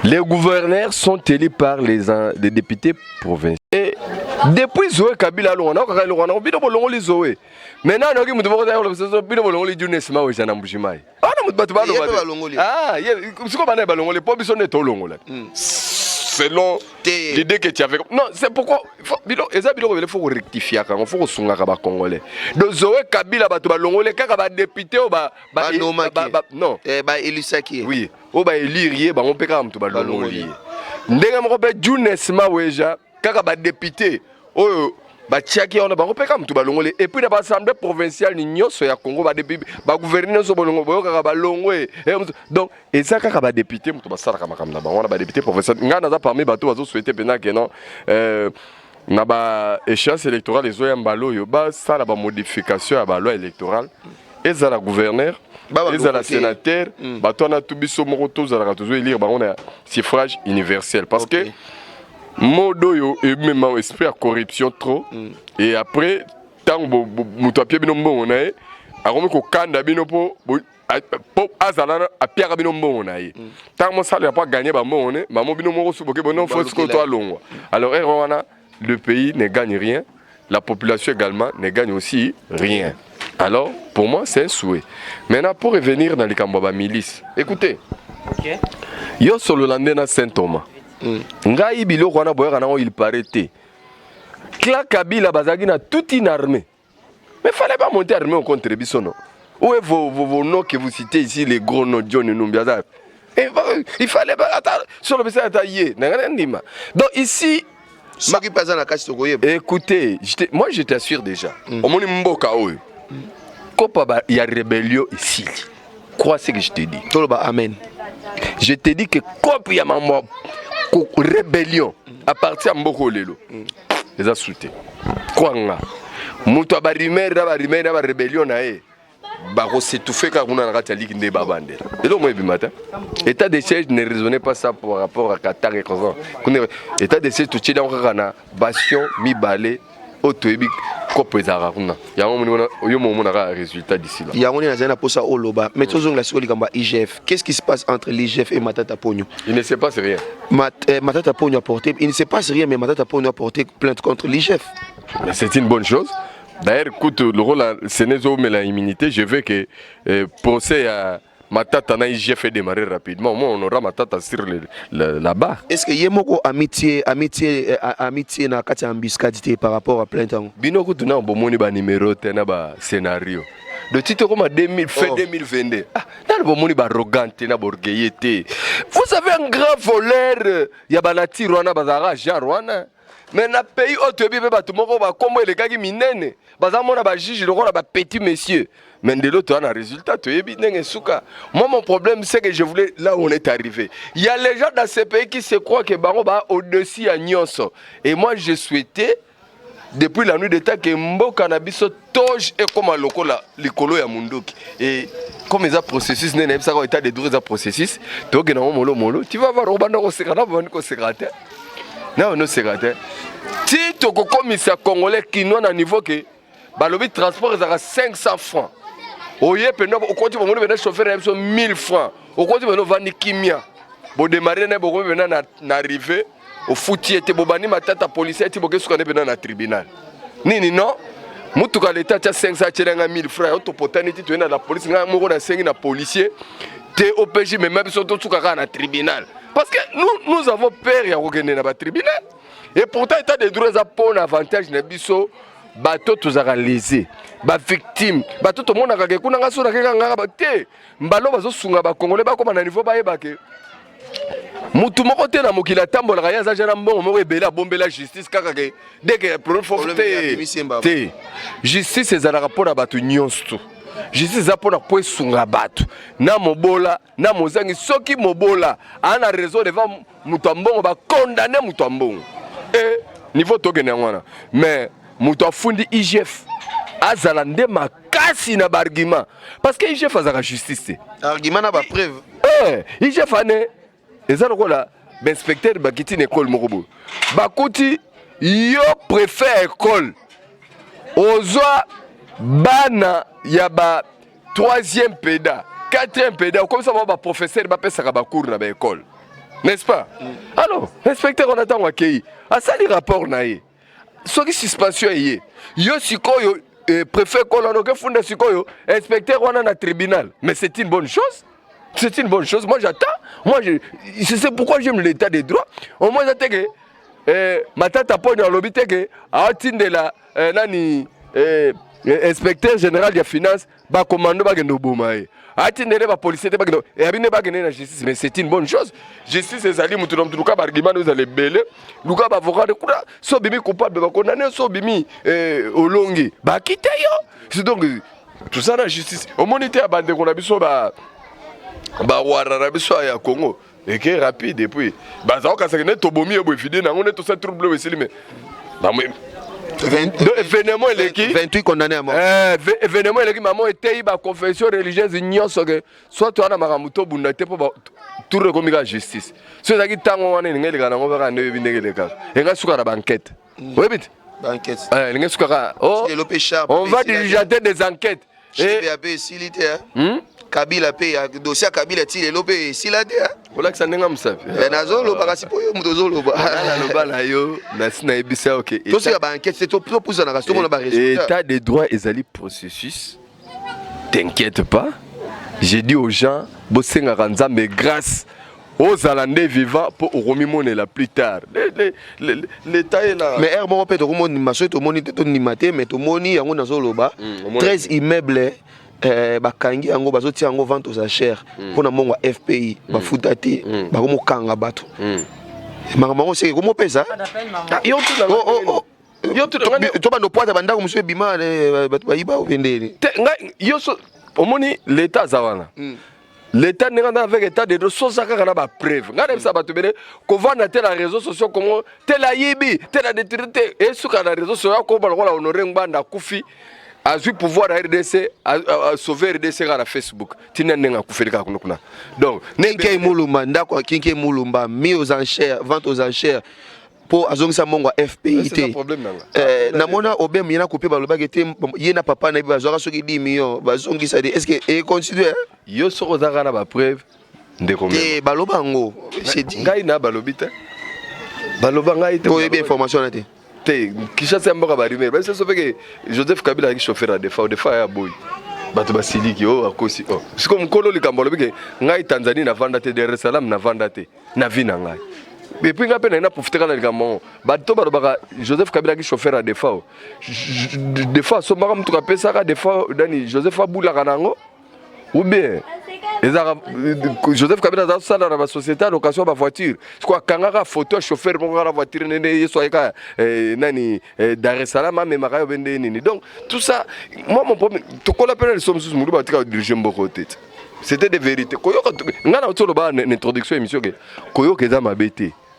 les gouverneurs sont élus par les députés provinciaux. Et depuis Zoé Kabila, on a dit Zoé. Maintenant, on a dit selon l'idée que tu avais. Non, c'est pourquoi il faut rectifier, il faut que Congolais. Donc Zoé Kabila, député, non. Oui, élire, on peut quand même député. Et puis l'Assemblée provinciale ya Congo gouverner donc et ça quand député député provincial parmi souhaiter que non na échéance électorale les mbalo yo ça la modification à la loi électorale et ça la gouverneur et ça la sénateur bato na tubiso moko za la élire on a suffrage universel parce que Modoyo et même esprit à corruption trop et après tant muto pied bino mbongo na ye akomi ko kanda bino po azala a pierre bino mbongo na ye tant mo sala pas gagner ba mbongo ne mamo bino moko suboke bono faut que toi longwa alors Rwanda le pays ne gagne rien, la population également ne gagne aussi rien. Alors pour moi c'est un souhait. Maintenant pour revenir dans les Kambaba milice, écoutez, yo solo landé na Saint-Thomas. Ngai biloko wana boyaka nango il paraît. Kla Kabila bazaki na toute une armée. Mais fallait pas monter armée contre biso non. Où est vos noms que vous citez ici, les gros noms John Numbiaza? Il fallait pas attendre sur le message taillé. Donc ici écoutez, moi je t'assure déjà. Au monde mboka oyo. Kopa il y a rébellion ici. Crois ce que je te dis. Amen. Je te dis que comme il y a maman rébellion à partir de Mboko Lelo, les a soutenu. Quoi nga? Muto ba rumeur na rébellion na e. Ba ko s'étouffer car on a raté ligue ne babande. Et donc moi matin. État de siège ne raisonnait pas ça par rapport à Qatar et Kosan. État de siège tout tient dans kana bastion mi balé autoébic kopezara kuna. Ya mo na résultat d'ici là. Ya on est na posa oloba. Mais toujours la soli kamba IGF. Qu'est-ce qui se passe entre l'IGF et Matata Pogno? Il ne se passe rien. Matata Pogno a porté, il ne se passe rien mais Matata Pogno a porté plainte contre l'IGF. Mais c'est une bonne chose. D'ailleurs, écoute, le rôle Sénézo mais la immunité, je veux que procès à Matata na IGF est démarré rapidement. Moi, on aura Matata sur la barre. Est-ce que Yemoko amitié na kati embuscade par rapport à plainte? Binoko tuna bomoni ba numéro tena ba scénario. De titre comme 2022. Ah, dans bomoni ba arrogante na borgeyete. Vous avez un grand voleur, ya banati Rwanda bazara Jean Rwanda. Mais dans le pays où tu es, tu as les gars qui minent. Bazamona juge le petit monsieur. Mais de l'autre, on a un résultat. Moi, mon problème, c'est que je voulais là où on est arrivé. Il y a les gens dans ces pays qui se croient que Baron va au-dessus à Nyonso. Et moi, je souhaitais, depuis la nuit d'état, que Mbo Cannabis toge et comme à l'écolo ya Mundoki. Et comme ils ont processus, ils ont état de droit processus. Tu vas voir Robano Secrétaire. Non, non, c'est raté. Si tu as commis ça Congolais qui n'ont un niveau que le transport est à 500 francs. Au lieu de continuer à venir chauffeur à 1000 francs. Au continuer à venir kimia. Pour démarrer, on va arriver au foutier. Tu vas venir à policier. Tu vas venir au tribunal. Nini non. Mutuka l'État a 500 francs. Tu peux aller à la police. Tu peux aller policier. Tu es OPJ, mais même si tu es à tribunal. Parce que nous avons peur de regarder dans le tribunal. Et pourtant, l'État des droits a pour un avantage de biso bateau tous à lésé, ba victime, bateau tout le monde a gagné. Kuna ngaso na kanga ngaba te, mbalo bazo sunga ba Congolais ba comme na niveau ba yebake. Mutu moko te na mokila tambola ya za jana mbongo moko ebela bombela justice kaka ke dès que problème faut te. Justice ezala rapport à batu nyonso. Justice za pona po sunga batu na mobola na mozangi soki mobola ana raison devant mutambongo ba condamner mutambongo et niveau tokene ngwana mais mutafundi IGF azala nde makasi na argument parce que IGF azaka justice argument na ba preuve IGF ane ezalo kola inspecteur bakiti une école morobo bakuti yo préfet école ozwa bana ya ba 3e péda 4e péda comme ça ba professeur ba pesa ba cours na ba école n'est-ce pas alors inspecteur on attend akei asali rapport na ye soki suspension ye yo sikoyo préfet école on ke funda sikoyo inspecteur wana na tribunal mais c'est une bonne chose. C'est une bonne chose. Moi j'attends. C'est pourquoi j'aime l'état des droits. Au moins j'attends que ma tata pone en lobby que à de la nani inspecteur général des finances ba commando ba gendo bomae. À tindele ba policier ba gendo et abine ba gendo na justice mais c'est une bonne chose. Justice ezali mutu na mutu ka ba argument vous allez belé. Luka ba avocat de kuda so bimi coupable ba condamné so bimi olongi. Ba quitter yo. C'est donc tout ça la justice. Au monité à bande qu'on a biso ba warara biso ya Congo et qui est rapide et puis bazao ka sekene tobomi ebo fide na on est tout ça trouble aussi mais événement eleki 28 condamnés à mort. Événement eleki maman était ba confession religieuse nyonso que soit toi na makamuto bunda te po tout rekomika justice so zaki tango wana ngeli kana ngo ba ne bindele ka enga suka na banquette oui bit Banquette. nge suka oh on va diligenter des enquêtes et AP silitaire Kabila pe ya dossier Kabila ti lelo pe silade ha ola kisanga msafi nazo lo baka sipo yo mutozo lo ba na lo bala yo na sina ebisa OK to se ba enquête c'est to pousa na rasto mona ba résultat état des droits ezali processus t'inquiète pas j'ai dit aux gens bosenga kanzambe grâce aux Alandais vivants pour remonter plus tard. L'État est là. Mais er bon peut to moni maso to moni to ni maté mais to moni yango nazo loba 13 immeubles bakangi yango bazoti yango vente aux enchères pour na mongo FPI bafuta te bakomo kanga bato makambo c'est comment pesa yo tout to ba no poata bandako monsieur bima bato bayiba obendeli yo so omoni l'État zawana l'État n'est pas avec l'État de ressources à faire la preuve. Regardez ça, qu'on va dans les réseaux sociaux comme tel a yibi, tel a détruité et sur les réseaux sociaux comme on a honoré un bande à Koufi a eu pouvoir à RDC à sauver RDC à Facebook. Tina n'enga Koufi ka kunokuna. Donc n'enke mulumba ndako kinke mulumba mis aux enchères, vente aux enchères. Pour azongisa mongo FPI te na mona obem yena couper baloba gete yena papa na biba zoka soki 10 millions bazongisa de est-ce que et considère yo soko zaka na ba preuve ndeko me baloba ngo c'est dit ngai na balobi te baloba ngai te pour bien information na te kisha semba ba rumeur parce que so que Joseph Kabila qui chauffeur de fa ya boy bato basiliki oh akosi oh siko mkolo likambo lobi ke ngai Tanzanie na vanda te Dar es Salaam na vanda te na vina ngai. Et puis, il y a profité quand il Joseph Kabila qui chauffeur à des fois. Des fois, ce maram tu rappelles ça, des fois, Joseph Aboula Ranango. Ou bien, Joseph Kabila dans la société à l'occasion de la voiture. Je crois qu'il y a photo chauffeur pour la voiture, Dar es Salaam, mais Marayo Bendeni. Donc, tout ça, moi, mon problème, tout ce qu'on appelle les sommes sous mon diriger mon côté. C'était des vérités. On a une introduction à l'émission.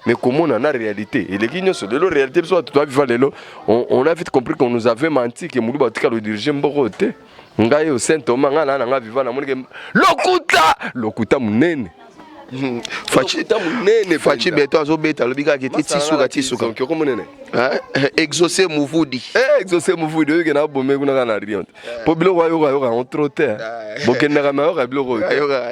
Mais comment on a la réalité? Et les guignols sont de la réalité. On a vite compris qu'on nous avait menti que Moulou Batika le dirigeait Mborote. On a eu au Saint-Thomas, on a vu Lokuta Mounene. Fachi Beto Azo Beta, le biga qui était Tissouga Tissouga. Exaucé Mouvoudi. Exaucé Mouvoudi, il y a un bon mec qui n'a rien. Pour Bilo Royo, on trottait. Bokena Ramao, Bilo Royo.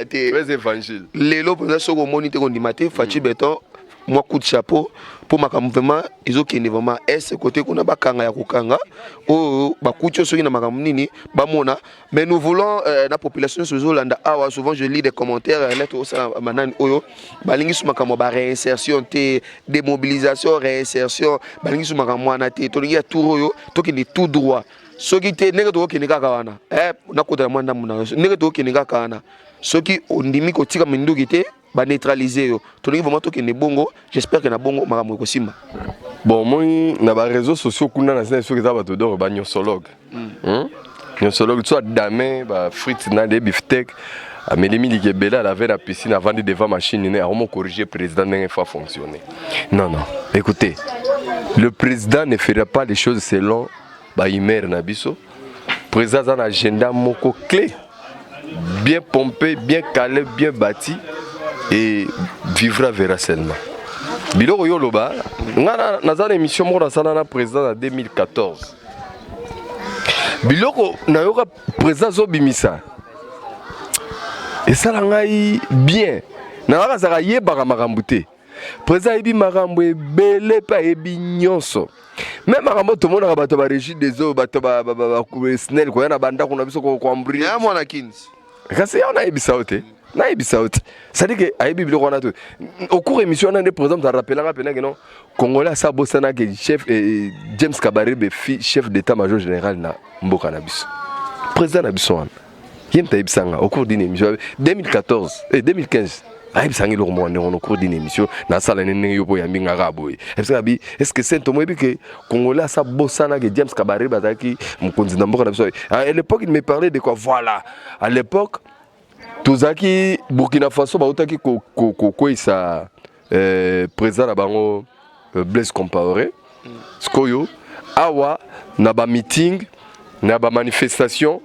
C'est évangile. Les lots, pour ça, on monite on dit maté, Fachi Beto. Moi coup de chapeau pour ma vraiment ils ont qui vraiment est côté qu'on a bakanga ya kukanga oh bakucho soki na makambo nini bamona mais nous voulons la population sur Zolanda awa souvent je lis des commentaires lettre au manani oyo balingi su makambo ba réinsertion te démobilisation réinsertion balingi su makambo na te to lingi tout oyo to ki tout droit soki te nenge to ki ni kaka wana na kota mwanda muna nenge to ki ni kaka wana soki ondimi ko tika minduki te ba neutraliser yo to lingi vraiment to ki ni bongo j'espère que na bongo makambo ko simba bon moi na ba réseaux sociaux kuna na sina soki za ba to do ba nyosologue nyosologue soit dame ba frites na des beefsteak Amélie Likebela avait la piscine avant de devant machine à vraiment corriger le président n'a pas fonctionné. Non, écoutez, le président ne fera pas les choses selon Baïmer Nabiso. Le président a un agenda moko clé, bien pompé, bien calé, bien bâti et vivra verra seulement. biloko yo loba nga naza na émission moko nasala na président en 2014 biloko nayoka président azobimisa esala ngai bien nakazaka yebaka makambo te président ayebi makambo ebele mpe ayebi nyonso me makambo tomonaka bato barégie des eaux bato snel koya na bandako na biso koambri mwana kins kasi yaho nayebisa yo te nayebisa yo te c'est-à-dire que ayebi biloko wana te au cours émission wana nde par exemple arapelanga mpenake non congolais asa abosanaki chef James Kabarebe chef d'état major général na mboka na biso président na biso wana ye mta ayebisanga au cours d'une émission 2014 2015 ayebisanga eloko moko ndenge au cours d'une émission nasala ndenge yo mpo yambi ngaka boye ayebisanga bi est-ce que saint omoyebi ke congolais asa abosanaki James Kabarebe azalaki mokonzi na mboka na biso à l'époque il me parlait de quoi voilà à l'époque tozaki Burkina Faso bautaki kokweyisa président na bango Blaise Compaoré sikoyo awa na ba meeting na ba manifestation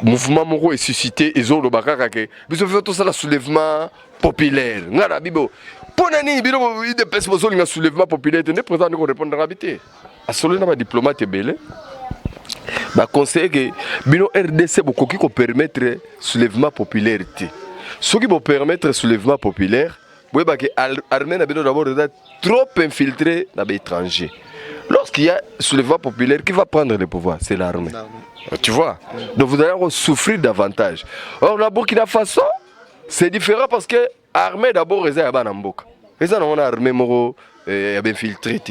mouvement moko est suscité ezoloba kaka ke biso fe tosala soulèvement populaire ngana bibo pona nini biloko ide pesa bozolinga soulèvement populaire te nde président ndeko répondre ngabité asolo na ba diplomate belé ba conseiller que bino RDC bokoki ko permettre soulèvement populaire te soki bo permettre soulèvement populaire boyeba que armée na bino d'abord trop infiltré na ba étranger lorsqu'il y a soulèvement populaire qui va prendre le pouvoir c'est l'armée tu vois donc vous allez souffrir davantage or la Burkina Faso c'est différent parce que armée d'abord eza ya bana mboka eza na armée moko infiltré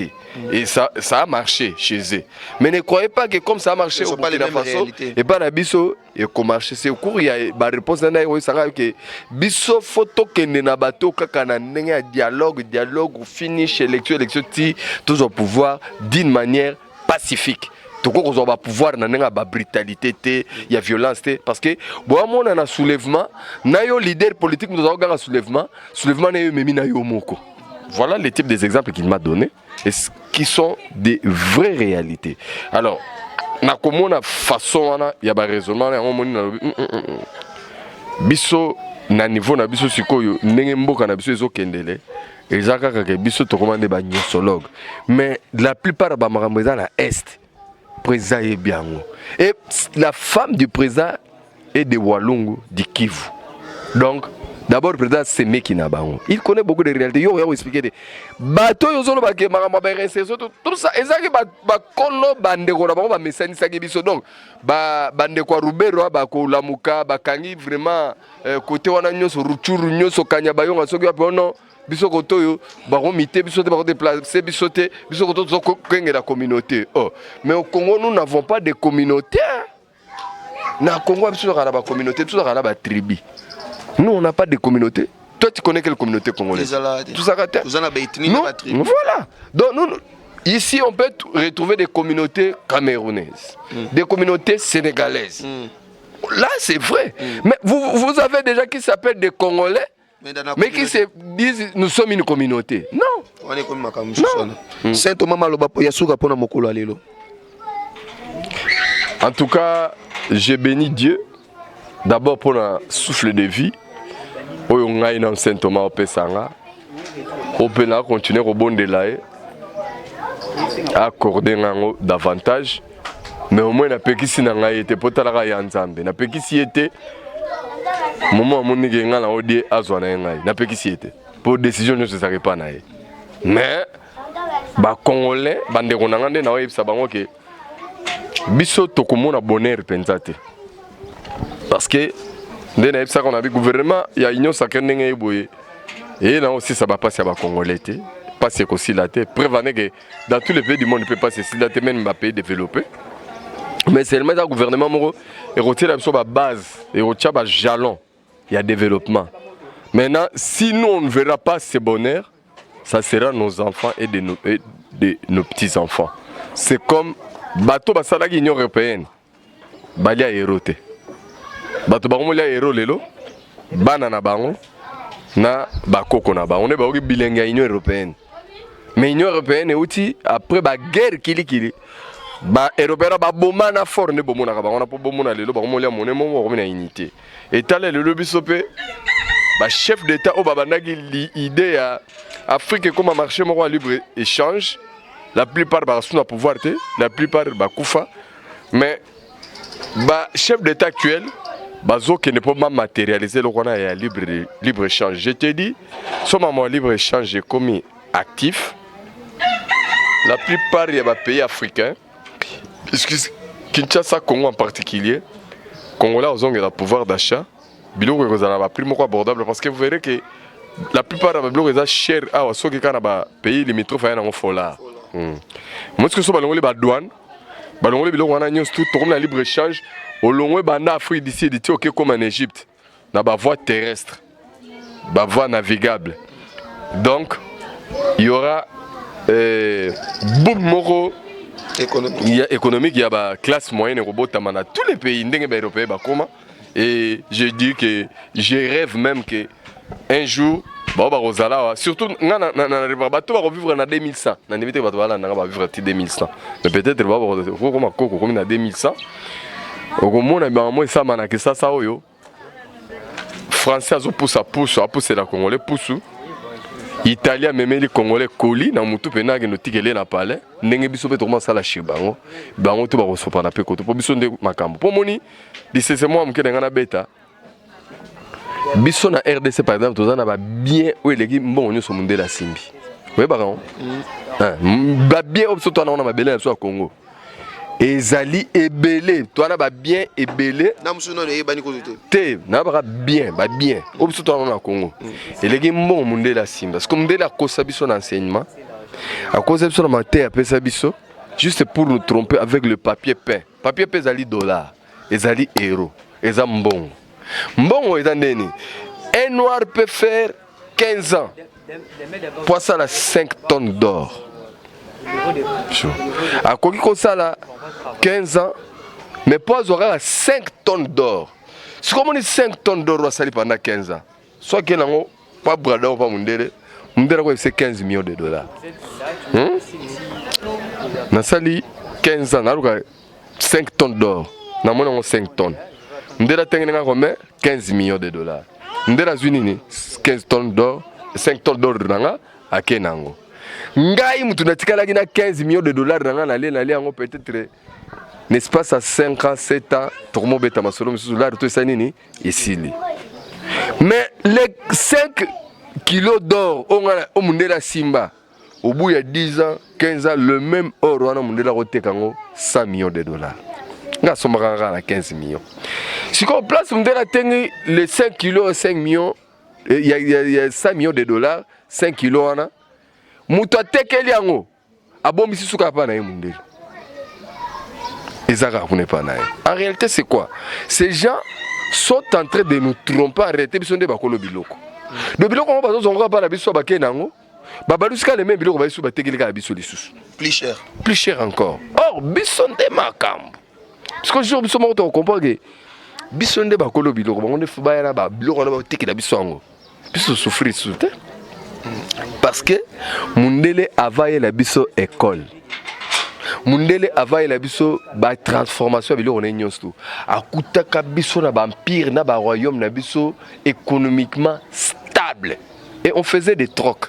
et ça a marché chez eux mais ne croyez pas que comme ça a marché au Burkina Faso et pas na biso et comme marché c'est au cours il y a ba réponse na yo sanga que biso photo kende na bato kaka na ndenge ya dialogue finish élection ti tous au pouvoir d'une manière pacifique toko ko ba pouvoir na ndenge ba brutalité te ya violence te parce que bo amona na soulèvement na yo leader politique nous avons gagné soulèvement na yo memi na yo moko. Voilà les types des exemples qu'il m'a donné et qui sont des vraies réalités. Alors, na komona façon il y a ba raisonnement na moni na biso na niveau na biso sikoyo ndenge mboka na biso ezokendele ezaka kaka biso to commande ba nyosologue mais la plupart ba makambo eza na est président est bien et la femme du président est de Walungu du Kivu. Donc d'abord, le président c'est mec qui n'a pas. Il connaît beaucoup de réalités. Il va expliquer. Bateau yozolo ba ke marama ba réinsertion tout ça. Ezaki ba kolo bande ko na ba message saki biso donc ba bande ko Rubero ba ko lamuka ba kangi vraiment côté wana nyoso ruchuru nyoso kanya ba yonga soki ba non biso ko toyo ba ko mité biso te ba ko déplacer biso te biso ko to zo kenge la communauté. Oh mais au Congo nous n'avons pas de communauté. Na Congo biso ka ba communauté biso ka ba tribu. Nous, on n'a pas de communauté. Toi, tu connais quelle communauté congolaise? Tout ça, voilà. Donc, nous, ici, on peut retrouver des communautés camerounaises, des communautés sénégalaises. Là, c'est vrai. Mais vous avez déjà qui s'appellent des Congolais, mais qui se disent nous sommes une communauté. Non. En tout cas, j'ai béni Dieu. D'abord pour un souffle de vie. Oyo ngai na Saint Thomas opesanga opena continuer au bon délai accorder ngango davantage mais au moins na pekisi na ngai était potalaka ya nzambe na pekisi était moment moni ke ngala odie azwa na ngai na pekisi était pour décision ne se serait pas na ye mais ba congolais bande ko na ngande na oyebisa bango ke biso tokomona bonheur pensate parce que dès qu'on a vu gouvernement, il y a union sacrée et là aussi ça va passer à la Congolais, passer aussi la tête. Prévenez que dans tous les pays du monde, il peut passer si la tête même ma pays développé. Mais seulement le gouvernement et retire la base et retire le jalon, il y a développement. Maintenant, si nous on ne verra pas ce bonheur, ça sera nos enfants et de nos petits enfants. C'est comme bateau basala l'Union européenne, balia éroté. Bato bango lia héros lelo bana na bango na bakoko na bango on est ba bilingue Union européenne mais Union européenne outi après ba guerre kili ba européen ba bomana fort ne bomona ka bango na po bomona lelo bango lia monemo ko na unité et talé le biso pe bah chef d'état au babandaki l'idée à Afrique comme un marché à libre échange. La plupart bah sont à pouvoir la plupart bah koufa mais bah chef d'état actuel bah qui ne peut pas matérialiser le qu'on a libre échange. Je te dis sur mon libre échange j'ai commis actif. La plupart des pays africains, Kinshasa, Congo en particulier, Congolais ont un pouvoir d'achat. Biloko est un prix abordable parce que vous verrez que la plupart des biloko est cher à ceux qui ont pays limitrophes à un fola. Moi ce que je veux dire, douane, balongoli biloko on a tout comme la libre échange. Au long de Afrique d'ici, ok comme en Égypte, na ba voie terrestre, ba voie navigable. Donc il y aura boom moro économique, il y a la classe moyenne robot dans tous les pays européens. Et je dis que je rêve même que un jour, surtout on va vivre en 2100. On va vivre en 2100. Mais peut-être qu'on va vivre en 2100. Français a poussé la Congolais pousse. Italien même les Congolais colis na mutu pena ke notikele na palais ndenge biso pe tokoma sala chibango bango to ba kosopa na pe koto po biso nde makambo po moni disese moi mke na beta biso na RDC par exemple tozana ba bien o eleki mbongo nyoso mundela simbi we ba kan ba bien opso to na mabele na so Congo ezali ebele to na ba bien ebele na musuno ne bani ko te na ba bien ba bien opso to na Congo eleki mbongo mundela simba parce que mundela kosa biso na enseignement à cause de ça matin après ça biso juste pour nous tromper avec le papier peint ezali dollar ezali euro ezali mbongo ezali neni un noir peut faire 15 ans pour ça la 5 tonnes d'or. À quoi qu'il ça là 15 ans, mais pas aura 5 tonnes d'or. Si comme on est 5 tonnes d'or, on va salir pendant 15 ans. Soit qu'il y a pas brada ou pas mundere, c'est 15 millions de dollars. On a sali 15 ans, on a 5 tonnes d'or. On a 5 tonnes. On a 15 millions de dollars. On a 15 tonnes d'or, 5 tonnes d'or à Kenango. Ngai mutu natikala kina 15 millions de dollars na peut-être n'est-ce pas ça 5 ans 7 ans tokomo beta masolo misusu là to sanini ici. Mais les 5 kilos d'or au mundela simba au bout il y a 10 ans 15 ans le même or wana mundela kotekango 100 millions de dollars. Nga somaka na 15 millions. Si on place mundela tengi les 5 kilos et 5 millions il y a 100 millions de dollars 5 kilos wana mutu atekeli yango abombisi suka pa na ye mundeli ezaka kuna pa na ye. En réalité c'est quoi? Ces gens sont en train de nous tromper arrêter biso nde bakolo biloko de biloko on bazo zonga pa na biso bakena nango babalusika les mêmes biloko biso batekeli ka biso lisusu plus cher encore. Or biso nde makambo parce que jour biso mo to comprendre que biso nde bakolo biloko bango nde fuba yana ba biloko na batekela biso yango biso souffrir souté. Parce que Mundele avaye la biso école. Mundele avaye la biso ba transformation bilo on nyons tout. Akutaka biso na ba empire na ba royaume na biso économiquement stable et on faisait des trocs.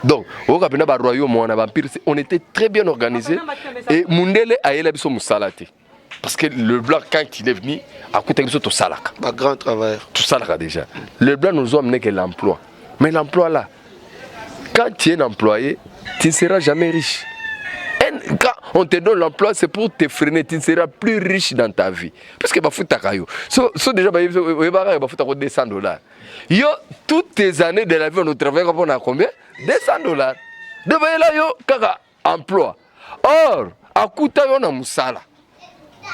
Donc, au Kabina ba royaume on a ba empire on était très bien organisé et Mundele aye la biso musalate. Parce que le blanc quand il est venu akutaka biso to salaka. Ba grand travailleur. Tout ça là déjà. Le blanc nous a amené que l'emploi. Mais l'emploi là, quand tu es un employé, tu ne seras jamais riche. Et quand on te donne l'emploi, c'est pour te freiner, tu ne seras plus riche dans ta vie. Parce que tu as déjà 200 dollars. Yo, toutes tes années de la vie, on travaille à combien? 200 dollars. De là, yo, kaka, emploi. Or, à Kouta, on a moussala.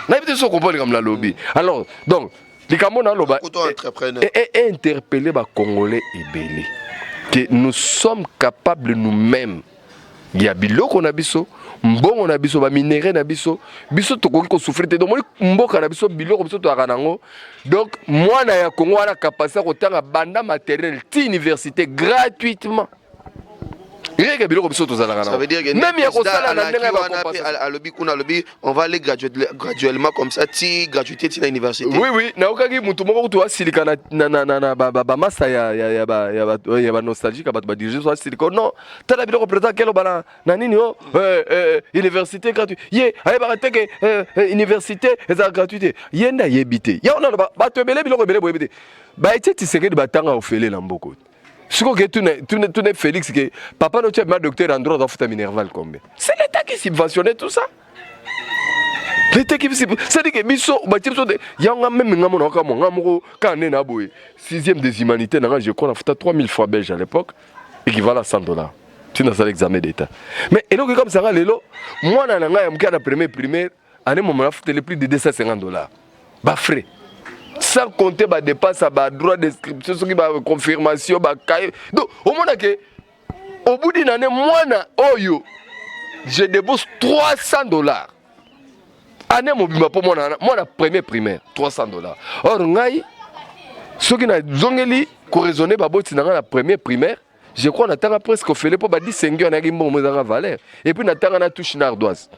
N'avez-vous pas compris comme la lobby? Alors, donc, les Camerounais et interpeller les Congolais et Bélé que nous sommes capables nous-mêmes. Il y a biloko na biso, mbongo na biso, ba minéraux na biso, biso to ko souffrir te donc mboka na biso biloko biso to akanango. Donc moi na ya Congo ala capacité ko tanga banda matériel ti université gratuitement. Rien que biloko biso tozalaka na. Ça veut dire que même ya kosala na ndenge ba compensation. À l'obby, on va aller graduellement comme ça, ti gratuité ti na université. Oui oui, na okaki mutu moko to asilika na ba master ya ba nostalgique ba diriger so asilika non. Tala biloko président kelo bana na nini oh université gratuite. Ye ayeba teke université eza gratuité. Yenda yebité. Ya on ba to ebele biloko ebele boyebité. Ba eti seke de batanga ofele na mboko. Ce que tu n'es Félix, que papa notre docteur en droit d'offre minerval combien. C'est l'État qui subventionnait tout ça. L'État qui subventionnait. C'est-à-dire que biso, il y a même quand on est naboué, 6e des humanités, je crois, on a fait 3000 francs belges à l'époque, équivalent à $100. Tu n'as pas l'examen d'État. Mais et donc comme ça, moi, dans la première primaire, à un moment, on a fait plus de $250. Bah frais. Sans compter les dépenses, les droits d'inscription, les confirmations, les cahiers. Donc, au moins que, au bout d'une année, moi, je débourse $300. Année, pour moi, la première primaire, $300. Or, ceux qui ont corraisonné la première primaire, je crois qu'on a presque fait pour 10 seigneurs en valeur. Et puis, on a touché une ardoise.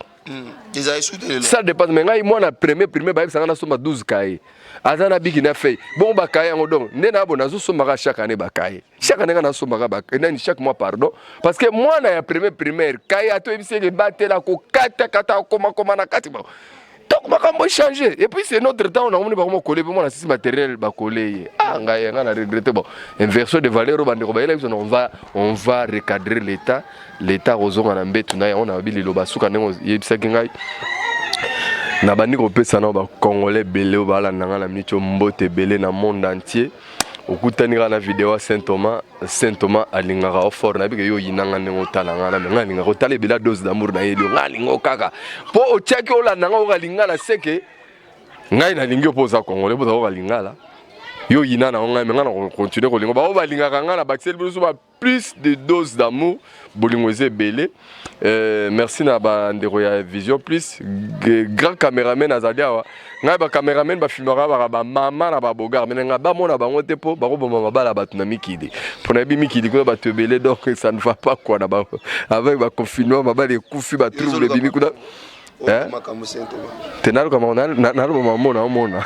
Ça dépend, mais moi, la première primaire, ça a 12 cahiers. Azana biki na fait bon bakaya ngodon nena bona zo somara chaque année bakaya chaque année na somara bakaya chaque mois pardon parce que moi na ya primaire kaya to ebise le batela ko kata koma na kati bon donc makambo changer et puis c'est notre temps on a vraiment coller pour moi la système matériel ba coller ah ngaya ngana regretter bon inversion de valeur bandeko ba on va recadrer l'état rozonga na mbetu na on a bililo basuka nengo yebisa kingai na bandi kopesa na ba congolais belé bala nanga la minute mbote belé na monde entier okutani na vidéo Saint Thomas alingaka fort na bike yo yinanga nengo talanga na menga linga kotale bila dose d'amour na yeli ngalingo kaka po otiaki olanda nga okalingala seke ngai na lingi opoza congolais boza okalingala yo yina na ngai menga na continuer kolinga ba obalingaka nga na baxel biso ba plus de dose d'amour bolingo belé. Merci na ba ndeko ya Vision Plus grand caméraman azali awa ngai ba caméraman ba filmera ba mama na ba bogar menga ba mona bango te po ba ko boma bala batu na mikidi pona bi mikidi ko ba tebele donc ça ne va pas quoi na ba avec ba confinement ba les kufi ba trouble bimi kuna tenalo kama na mona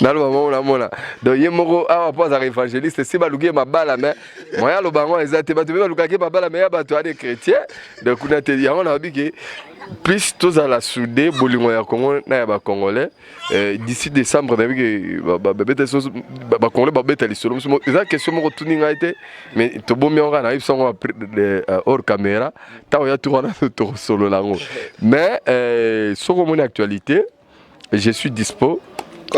Naloma donc yemoko awa pas à évangéliste si baluki mabala mais moya lo bango ezate batu balukaki mabala mais batu des chrétiens donc on a te dit on a dit que plus tous à la soudé bolingo ya Congo na ya ba congolais d'ici décembre na bi ba beta so ba congolais ba beta li solo eza question moko tuninga été mais to bomi on na ibsongo hors caméra ta ya tout na to solo lango mais soko mon actualité je suis dispo.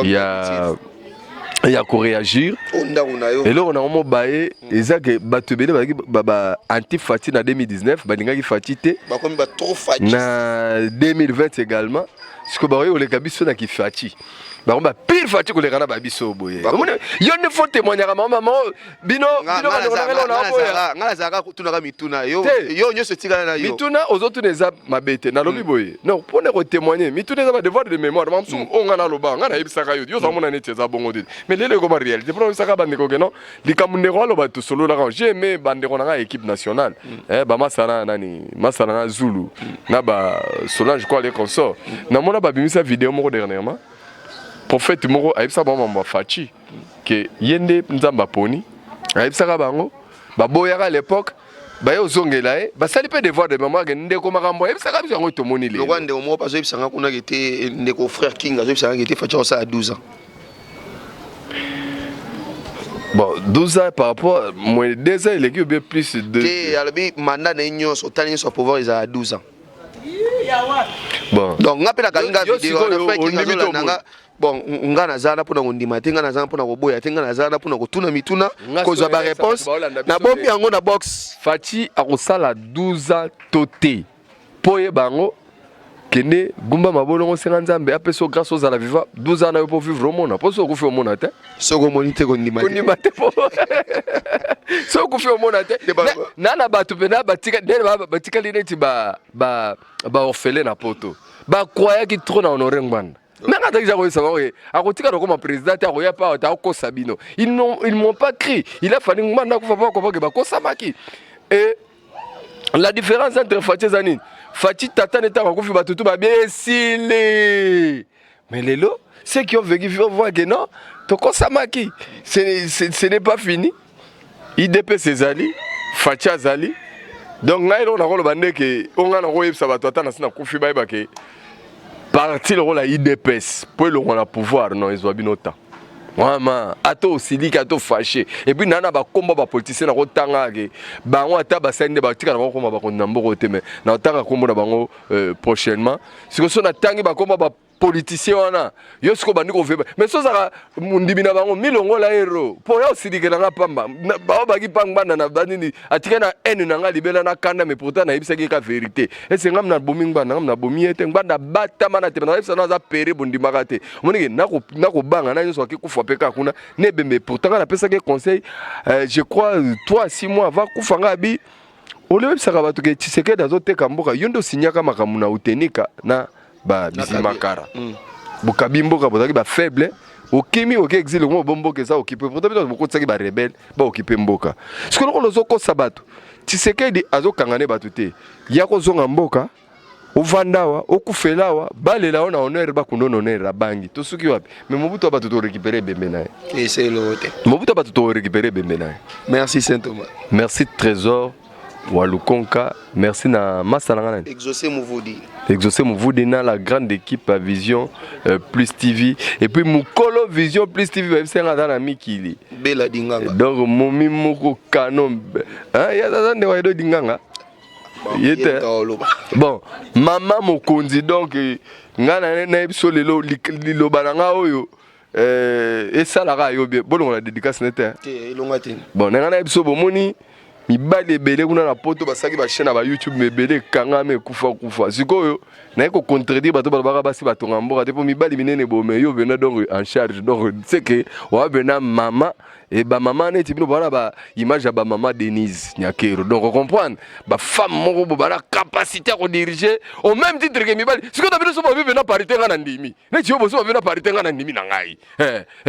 Il y a qu'on réagir. Et là, on a un mot baé. Et ça, que Batubele, anti-Fati en 2019, Balinga qui Fatite. En 2020 également. Parce que on les cabis qui Fati. Bah on va pile Fati que les gars ba biso boye. Yo ne faut témoigner à maman bino ngala zaka tunaka mituna yo nyo se tika na yo. Mituna aux autres les ma bête na lobi boye. Non, pour ne témoigner, mituna ba devoir de mémoire. Mam sou on ngana loba, ngana ibisaka yo. Yo za mona neti za bongo dit. Mais les comme réalité. Pour ça bande ko non. Li kamunero lo ba to solo la j'ai aimé bande ko na équipe nationale. Ba masana nani, masana Zulu. Na ba Solange quoi les consorts. Na mona ba bimisa vidéo moko dernièrement. Prophète moko aibisa ba Fachi que yende nzamba poni aibisa bango ba boyaka à l'époque ba yo zongela ba sali pe devoir de maman que ndeko makambo aibisa ka biso ngo to moni le lokwa ndeko moko paso aibisa kuna kete ndeko frère King aibisa kete Fachi ça à 12 ans. Bon 12 ans par rapport moins 2 ans il est bien plus de et albi mandat na nyonso tani so pouvoir ils à 12 ans. Bon donc ngapela kalinga vidéo na frère King azolanda bon ngana zana pona ngondima te ngana zana pona koboya te ngana zana pona kotuna mituna kozwa ba réponse na bombi yango na box Fachi akosala 12 ans toté poye bango kende gumba mabolongo senga nzambe apeso grâce aux ala viva 12 ans na yo pour vivre au monde pour so ko fi au monde te soko monite kondima te so ko fi au monde te na batu pena batika lineti ba orphelin na poto ba croya ki trop na honorer ngwana. Nanga ta déjà ça va akotika comme président ta roya pa ta ko sabino ils m'ont pas cri il a fallu ngwana ko fa ko ba ko samaki Et la différence entre Fati et Zanine, Fati Tata n'est pas confié à tout bien s'il. Mais les lots, ceux qui ont vécu voir que non, Toko Samaki, ce n'est pas fini. IDP Zali, Fati Zali. Donc, on a un rôle que on a un rôle ça va attendre na confié ba que parti le rôle à IDPS pour le rôle à pouvoir non ils ont bien autant. Vraiment, ato osili ato fâché. Et puis nana ba combat ba politicien na rotanga ke ba on ata ba sende ba tika na ba combat ba ko nambo te mais na otanga combat na bango prochainement. Si ko so na tangi ba combat ba politicien wana yo siko bandi ko veba mais so za mundimi na bango milongo la hero po ya osili ke na pamba ba ba ki pamba na banini atika na enu na nga libela na kanda mais pourtant na ibisa ki ka vérité. Et c'est ngam na bomi ngba ngam na bomi ete ngba na batama na te na ibisa na za pere bondima ka te. Monike na ko banga na yo so ki kufa peka kuna ne bembe pourtant na pesa ke conseil je crois 3-6 mois avant kufanga bi ole websaka bato ke Tshisekedi azoteka mboka yondo sinyaka makamu na utenika na ba bizimakara bukabi mboka bozaki ba faible okimi oke exile ngo bombo ke za okipe pourtant beaucoup tsaki ba rebelle ba okipe mboka siko loko lozoko sabato Tshisekedi azokangane bato te ya kozonga mboka uvandawa okufelawa balela ona honneur ba kunono honneur bangi to suki wapi mais mobutu bato to récupérer bembe nae et c'est l'autre mobutu bato to récupérer bembe nae. Merci Saint Thomas, merci Trésor Walukonka, merci na Masalangana. Exaucé Mouvodi. Exaucé Mouvodi na la grande équipe à Vision Plus TV. Et puis Mukolo Vision Plus TV, c'est un dans la Mikili. Bela Dinganga. Donc Momi Moko Kanom. Hein, il y a des gens qui Dinganga. Bon, maman Mokonzi donc ngana na ebiso lelo lilobananga oyo et ça la yo bien. Bon on la dédicace nete. Bon, ngana ebiso bomoni mibali ebele kuna na poto basaki ba chaîne ba YouTube mebele kanga me kufa sikoyo na ko contredire bato balabaka basi batonga mboka te po mibali minene bome yo vena donc en charge donc c'est que wa vena mama et ba maman neti bino bana ba image ya ba maman Denise Nyakero donc on comprend ba femme moko bo bana capacité à diriger au même titre que mibali sikoyo ta bino so ba vena parité ngana ndimi neti yo bo so ba vena parité ngana ndimi na ngai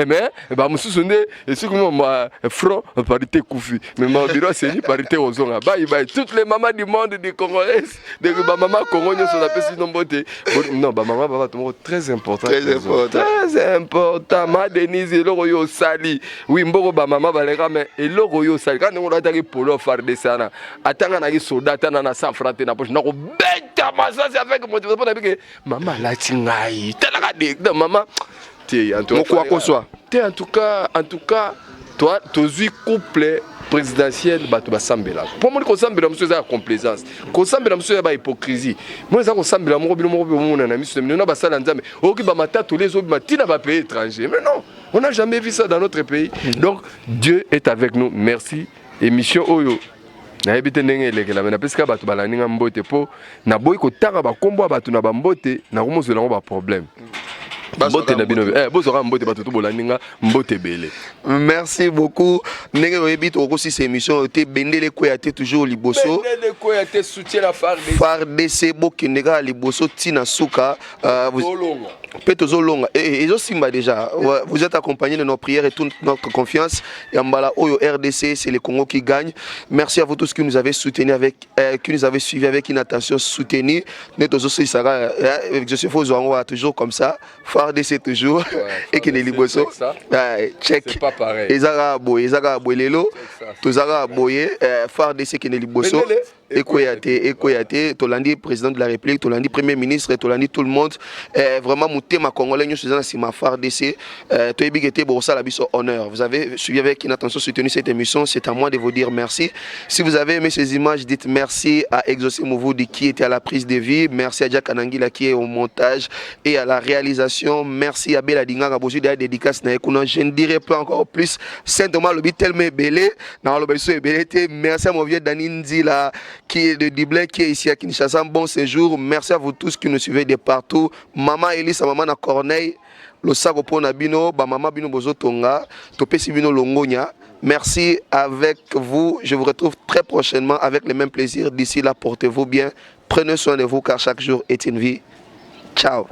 mais ba mususu nde sikoyo ma front parité kufi mais ma biro c'est parité aux hommes. Bye. Toutes les mamans du monde du Congolais, de maman congolaise sur la peste non beauté. Non, maman va très important. Très important. Ma Denise et l'oroyo sali. Oui, mboro maman valera mais et l'oroyo sali. Quand on a attaqué polo faire des sana. Attends na soldat na sans frater na poche. Na ko bête ma ça c'est avec moi que maman la tingai. Tala de maman. En tout cas, toi, tu couple présidentiel bato basambela pour moi kosambela monsieur za complaisance kosambela monsieur ba hypocrisie moi za kosambela mo bino mona na miso na basala nzambe oki ba matatu les obi matina ba pays étranger mais non on n'a jamais vu ça dans notre pays donc Dieu est avec nous merci émission oyo na ebite ndenge lekela mais na pesika bato balaninga mbote po na boyi ko tanga ba kombo bato na ba mbote na komozola ngo ba problème. Merci beaucoup. Aussi cette émission était Bendele Koyate toujours liboso. Bendele Koyate soutient la FARDC Bokinega liboso Tina Souka. Et déjà, vous êtes accompagnés de nos prières et toute notre confiance. Yambala Oyo RDC, c'est le Congo qui gagne. Merci à vous tous qui nous avez soutenus qui nous avez suivis avec une attention soutenue. Joseph Ozouango toujours comme ça. FARDC toujours. Et qui n'est liboso. Check. C'est pas pareil. Ezara Boyelelo. Tozara Boye. FARDC qui n'est liboso. Ekoyate, Tolandi, président de la République, Tolandi, premier ministre, Tolandi, tout le monde. Vraiment, ma Congolais, nous sommes dans ma FARDC. Honneur. Vous avez suivi avec une attention soutenu cette émission. C'est à moi de vous dire merci. Si vous avez aimé ces images, dites merci à Exaucé Mouvodi qui était à la prise de vie. Merci à Jack Anangila qui est au montage et à la réalisation. Merci à Bela Dinga Gabosu de la dédicace. Je ne dirai pas encore plus. Saint-Thomas Lobi tellement belé. Merci à mon vieux Daninzi là, qui est de Dublin, qui est ici à Kinshasa. Bon séjour. Merci à vous tous qui nous suivez de partout. Maman Elisa, maman na Corneille, le sago pona bino, ba maman bino bozotonga, topesi bino longonya. Merci avec vous. Je vous retrouve très prochainement avec le même plaisir. D'ici là, portez-vous bien. Prenez soin de vous car chaque jour est une vie. Ciao.